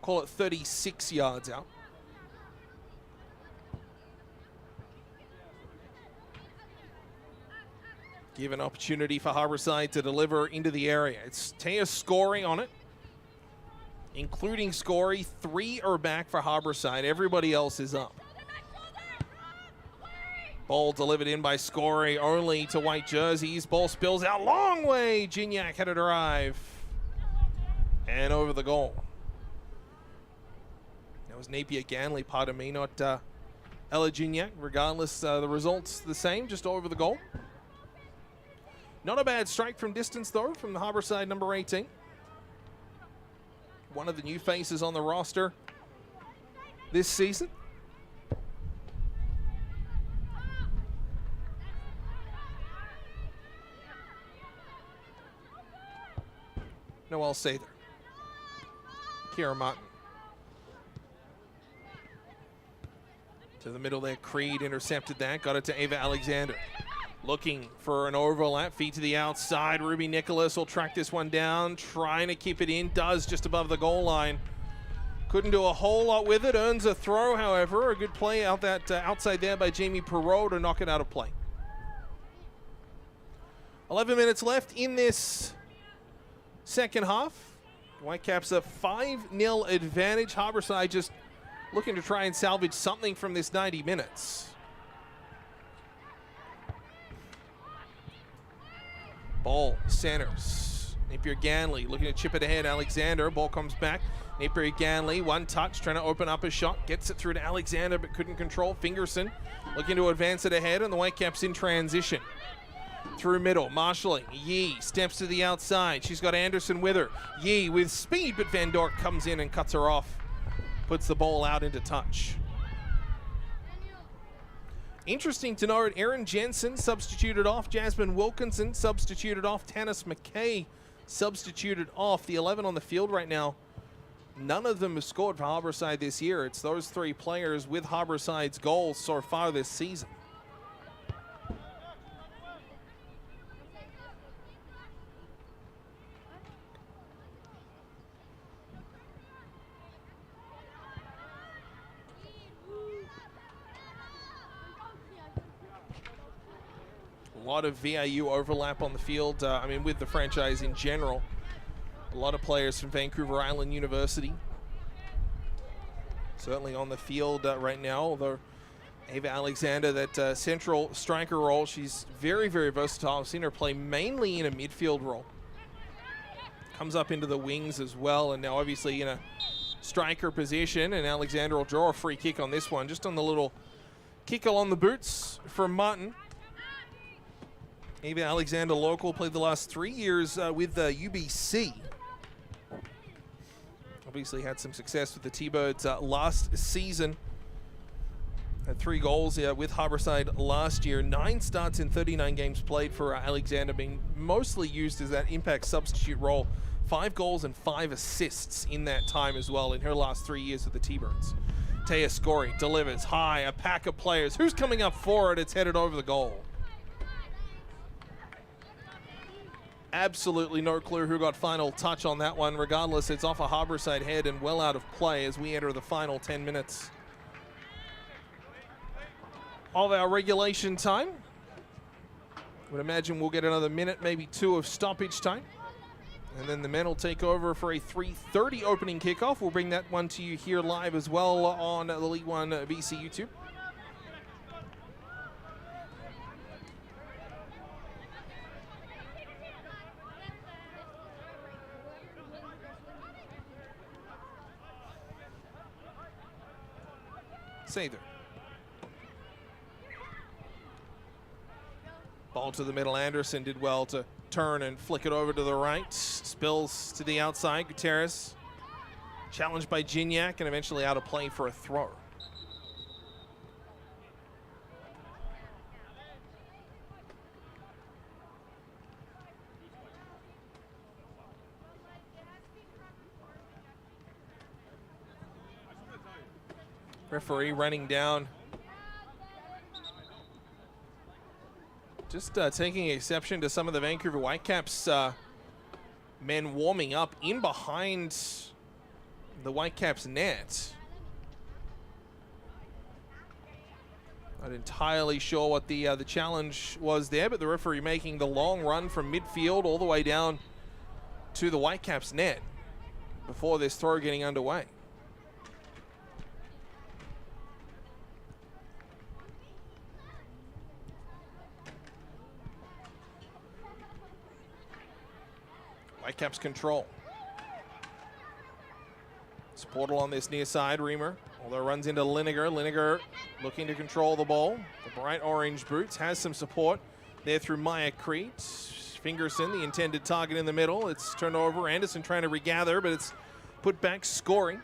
Call it 36 yards out. Give an opportunity for Harbourside to deliver into the area. It's Taya Scory on it, including Scory. 3 are back for Harbourside. Everybody else is up. Ball delivered in by Scory only to white jerseys. Ball spills out long way. Gignac had a drive and over the goal. That was Napier Ganley, pardon me, not Ella Gignac. Regardless, the results the same, just over the goal. Not a bad strike from distance, though, from the Harbourside number 18. One of the new faces on the roster this season. Noel Sather. Kira Martin. To the middle there, Creed intercepted that, got it to Ava Alexander. Looking for an overlap, feed to the outside. Ruby Nicholas will track this one down, trying to keep it in, does just above the goal line. Couldn't do a whole lot with it, earns a throw, however. A good play out that outside there by Jamie Perreault to knock it out of play. 11 minutes left in this second half. Whitecaps a 5-0 advantage. Harbourside just looking to try and salvage something from this 90 minutes. Ball centers. Napier Ganley looking to chip it ahead. Alexander, ball comes back. Napier Ganley, one touch, trying to open up a shot. Gets it through to Alexander, but couldn't control. Fingerson looking to advance it ahead, and the Whitecaps in transition. Through middle, marshalling. Yee steps to the outside. She's got Anderson with her. Yee with speed, but Van Dork comes in and cuts her off. Puts the ball out into touch. Interesting to note, Erin Jensen substituted off. Jasmine Wilkinson substituted off. Tanis McKay substituted off. The 11 on the field right now, none of them have scored for Harbourside this year. It's those 3 players with Harbourside's goals so far this season. A lot of VIU overlap on the field, I mean, with the franchise in general. A lot of players from Vancouver Island University. Certainly on the field right now, although Ava Alexander, that central striker role, she's very, very versatile. I've seen her play mainly in a midfield role. Comes up into the wings as well, and now obviously in a striker position, and Alexander will draw a free kick on this one, just on the little kick along the boots from Martin. Ava Alexander, local, played the last 3 years with UBC. Obviously had some success with the T-Birds last season. Had 3 goals with Harbourside last year. 9 starts in 39 games played for Alexander, being mostly used as that impact substitute role. 5 goals and 5 assists in that time as well in her last 3 years with the T-Birds. Taya Scory delivers high, a pack of players. Who's coming up for it? It's headed over the goal. Absolutely no clue who got final touch on that one. Regardless, it's off a Harbourside head and well out of play as we enter the final 10 minutes of our regulation time. Would imagine we'll get another minute, maybe 2 of stoppage time. And then the men will take over for a 3:30 opening kickoff. We'll bring that one to you here live as well on the L1BC YouTube. Sather. Ball to the middle. Anderson did well to turn and flick it over to the right. Spills to the outside. Gutierrez challenged by Gignac and eventually out of play for a throw. Referee running down. Just taking exception to some of the Vancouver Whitecaps men warming up in behind the Whitecaps net. Not entirely sure what the challenge was there, but the referee making the long run from midfield all the way down to the Whitecaps net before this throw getting underway. Whitecaps control. Sportal on this near side, Reamer. Although runs into Liniger. Liniger looking to control the ball. The bright orange boots has some support there through Maya Crete. Fingerson, the intended target in the middle. It's turned over. Anderson trying to regather, but it's put back, scoring.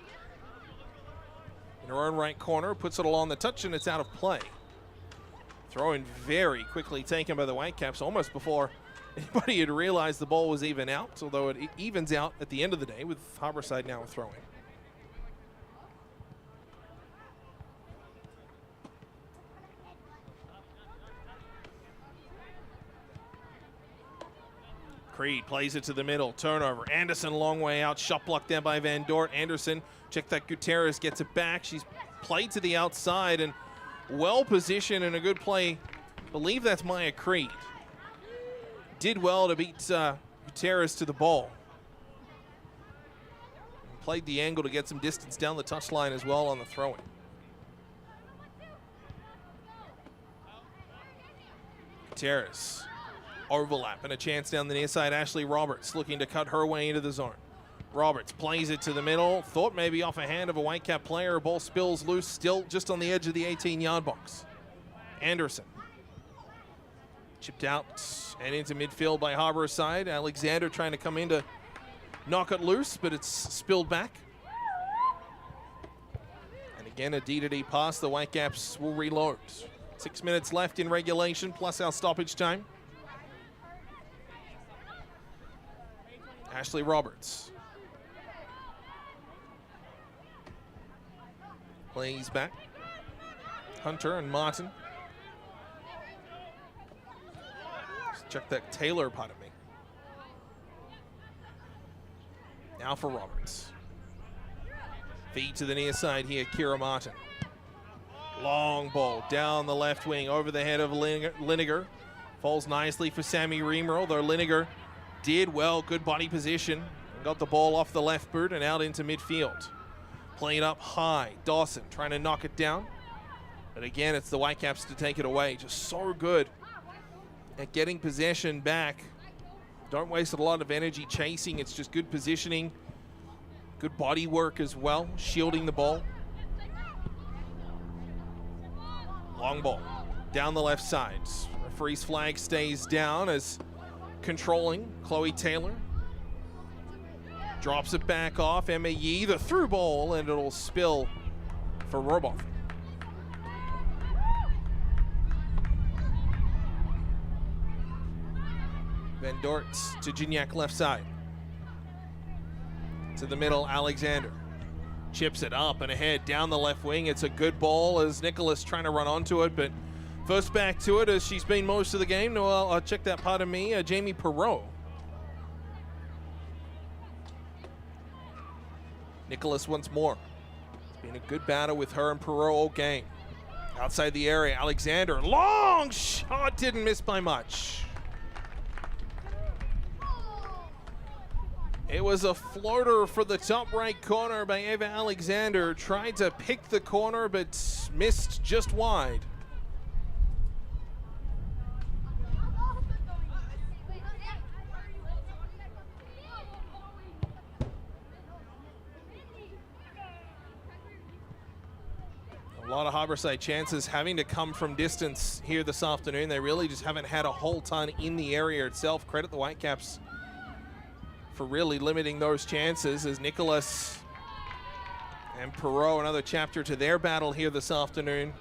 In her own right corner, puts it along the touch, and it's out of play. Throw in very quickly taken by the Whitecaps, almost before anybody had realized the ball was even out, although it evens out at the end of the day with Harbourside now throwing. Creed plays it to the middle, turnover. Anderson, long way out, shot blocked there by Van Dort. Anderson, check that Gutierrez gets it back. She's played to the outside and well positioned and a good play. I believe that's Maya Creed. Did well to beat Gutierrez to the ball. Played the angle to get some distance down the touchline as well on the throw-in. Gutierrez. Overlap and a chance down the near side. Ashley Roberts looking to cut her way into the zone. Roberts plays it to the middle. Thought maybe off a hand of a Whitecap player. Ball spills loose, still just on the edge of the 18-yard box. Anderson. Chipped out and into midfield by Harbourside. Alexander trying to come in to knock it loose, but it's spilled back. And again, a D-to-D pass. The Whitecaps will reload. 6 minutes left in regulation, plus our stoppage time. Ashley Roberts. Plays back. Hunter and Martin. Just check that Taylor part of me. Now for Roberts. Feed to the near side here, Kira Martin. Long ball down the left wing over the head of Liniger. Falls nicely for Sammy Reamer, although Liniger did well, good body position. Got the ball off the left boot and out into midfield. Playing up high. Dawson trying to knock it down. But again, it's the Whitecaps to take it away. Just so good at getting possession back. Don't waste a lot of energy chasing. It's just good positioning. Good body work as well. Shielding the ball. Long ball. Down the left side. Referee's flag stays down as controlling Chloe Taylor. Drops it back off. Emma Yee, the through ball, and it'll spill for Roboth. Van Dort to Gignac left side. To the middle, Alexander. Chips it up and ahead down the left wing. It's a good ball as Nicholas trying to run onto it, but first back to it as she's been most of the game. No, I'll check that part of me. Jamie Perreault. Nicholas once more. It's been a good battle with her and Perreault all game. Outside the area, Alexander. Long shot, didn't miss by much. It was a floater for the top right corner by Eva Alexander. Tried to pick the corner, but missed just wide. A lot of Harbourside chances having to come from distance here this afternoon. They really just haven't had a whole ton in the area itself. Credit the Whitecaps for really limiting those chances as Nicholas and Perreault, another chapter to their battle here this afternoon.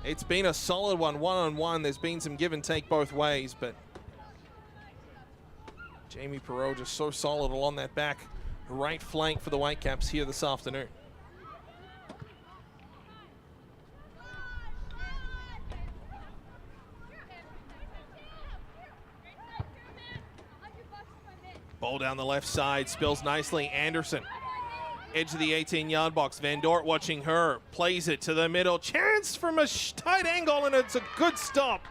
It's been a solid one-on-one. There's been some give and take both ways, but Jamie Perreault just so solid along that back right flank for the Whitecaps here this afternoon. Ball down the left side, spills nicely. Anderson edge of the 18-yard box. Van Dort watching her, plays it to the middle. Chance from a tight angle, and it's a good stop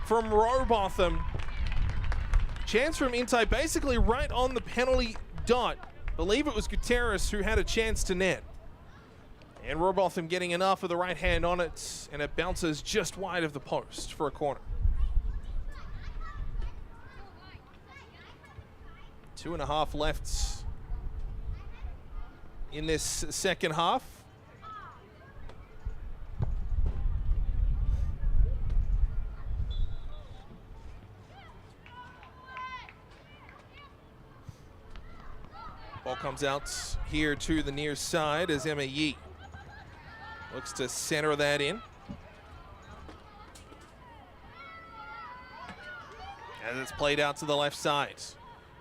from Robotham. Chance from inside, basically right on the penalty dot. Believe it was Gutierrez who had a chance to net. And Robotham getting enough of the right hand on it, and it bounces just wide of the post for a corner. 2.5 left in this second half. Ball comes out here to the near side as Emma Yee looks to center that in. As it's played out to the left side.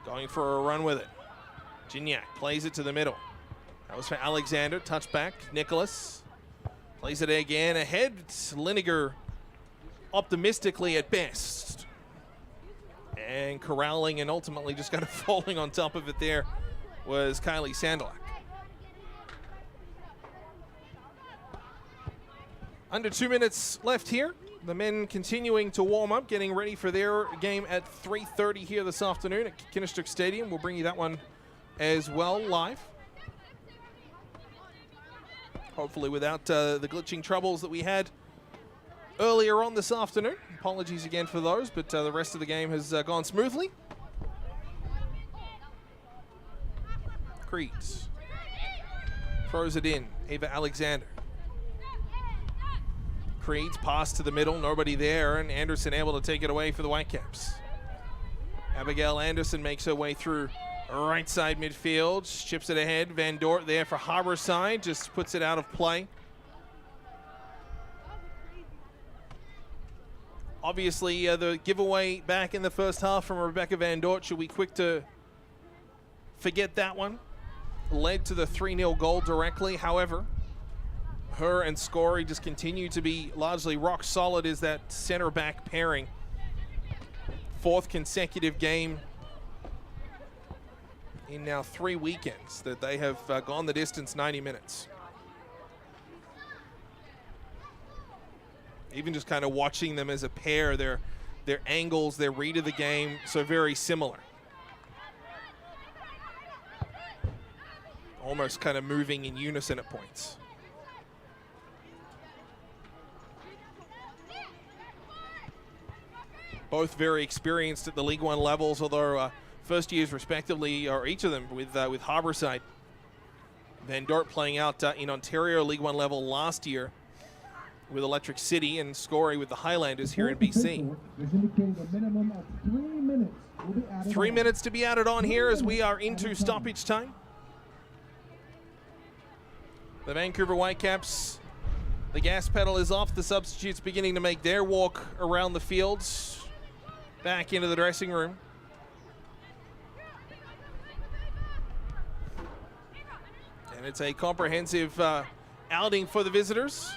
Going for a run with it. Gignac plays it to the middle. That was for Alexander. Touchback. Nicholas plays it again ahead. It's Liniger optimistically at best. And corralling and ultimately just kind of falling on top of it there was Kylie Sandalak. Under 2 minutes left here. The men continuing to warm up, getting ready for their game at 3:30 here this afternoon at Kinnistook Stadium. We'll bring you that one as well live. Hopefully without the glitching troubles that we had earlier on this afternoon. Apologies again for those, but the rest of the game has gone smoothly. Creeds throws it in. Ava Alexander. Creeds pass to the middle, nobody there, and Anderson able to take it away for the Whitecaps. Abigail Anderson makes her way through right side midfield, chips it ahead. Van Dort there for Harborside, just puts it out of play. Obviously, the giveaway back in the first half from Rebecca Van Dort, should we quick to forget that one? Led to the 3-0 goal directly, however. Her and Scory just continue to be largely rock solid as that center back pairing. 4th consecutive game in now 3 weekends that they have gone the distance 90 minutes. Even just kind of watching them as a pair, their angles, their read of the game, so very similar. Almost kind of moving in unison at points. Both very experienced at the League One levels, although first years respectively, or each of them with Harborside. Van Dort playing out in Ontario League One level last year with Electric City, and Scory with the Highlanders here in BC. 3 minutes to be added on here as we are into stoppage time. The Vancouver Whitecaps, the gas pedal is off. The substitutes beginning to make their walk around the fields. Back into the dressing room. And it's a comprehensive outing for the visitors.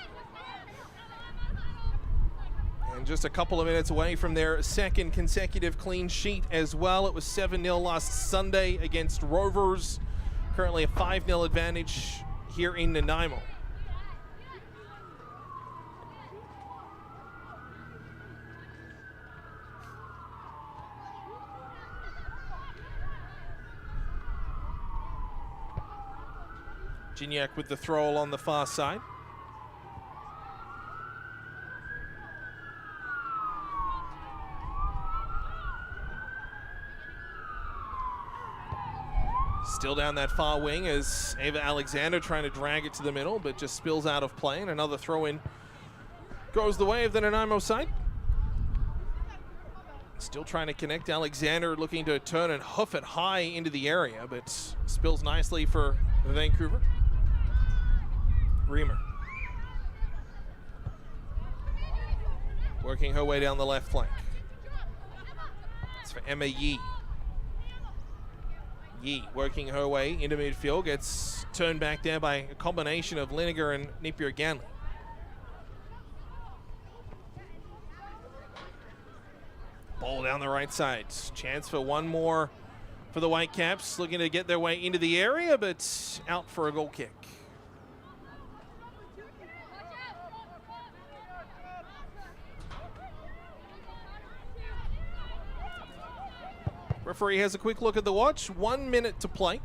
And just a couple of minutes away from their 2nd consecutive clean sheet as well. It was 7-0 last Sunday against Rovers. Currently a 5-0 advantage here in Nanaimo. Gignac with the throw on the far side. Still down that far wing as Ava Alexander trying to drag it to the middle, but just spills out of play, and another throw in goes the way of the Nanaimo side. Still trying to connect. Alexander looking to turn and hoof it high into the area, but spills nicely for Vancouver. Reamer working her way down the left flank. It's for Emma Yee. Yee working her way into midfield, gets turned back there by a combination of Liniger and Napier-Ganley. Ball down the right side. Chance for one more for the Whitecaps, looking to get their way into the area, but out for a goal kick. Referee has a quick look at the watch. 1 minute to play.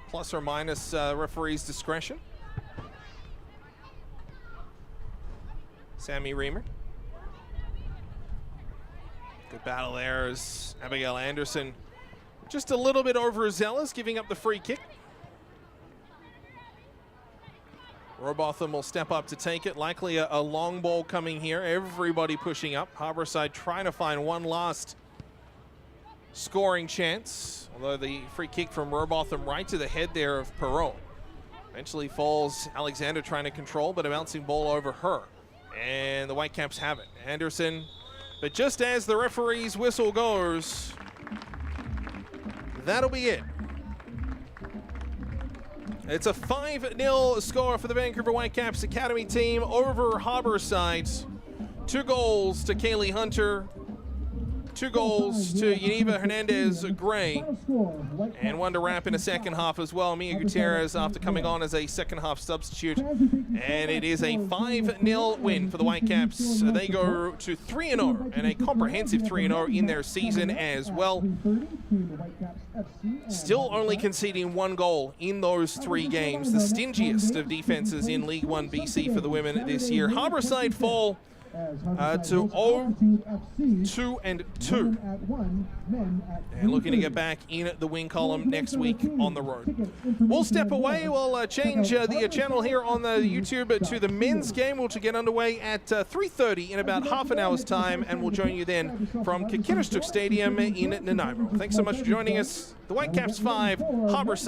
Plus or minus referee's discretion. Sammy Reamer. Good battle there as Abigail Anderson just a little bit overzealous, giving up the free kick. Robotham will step up to take it. Likely a long ball coming here. Everybody pushing up. Harborside trying to find one last scoring chance. Although the free kick from Robotham right to the head there of Perot. Eventually falls Alexander trying to control, but a bouncing ball over her. And the Whitecaps have it. Anderson, but just as the referee's whistle goes, that'll be it. It's a 5-0 score for the Vancouver Whitecaps Academy team over Harborside. 2 goals to Kaylee Hunter, 2 goals to Yaniva Hernandez-Gray, and 1 to wrap in the second half as well. Mia Gutierrez after coming on as a second half substitute. And it is a 5-0 win for the Whitecaps. They go to 3-0 and a comprehensive 3-0 in their season as well. Still only conceding 1 goal in those 3 games, the stingiest of defenses in League 1 BC for the women this year. Harborside fall to 0-2-2, and looking to get back in the win column next week on the road. We'll step away. We'll change the channel here on the YouTube to the men's game, which will get underway at 3:30 in about half an hour's time, and we'll join you then from Kikinistook Stadium in Nanaimo. Thanks so much for joining us. The Whitecaps 5, Harborside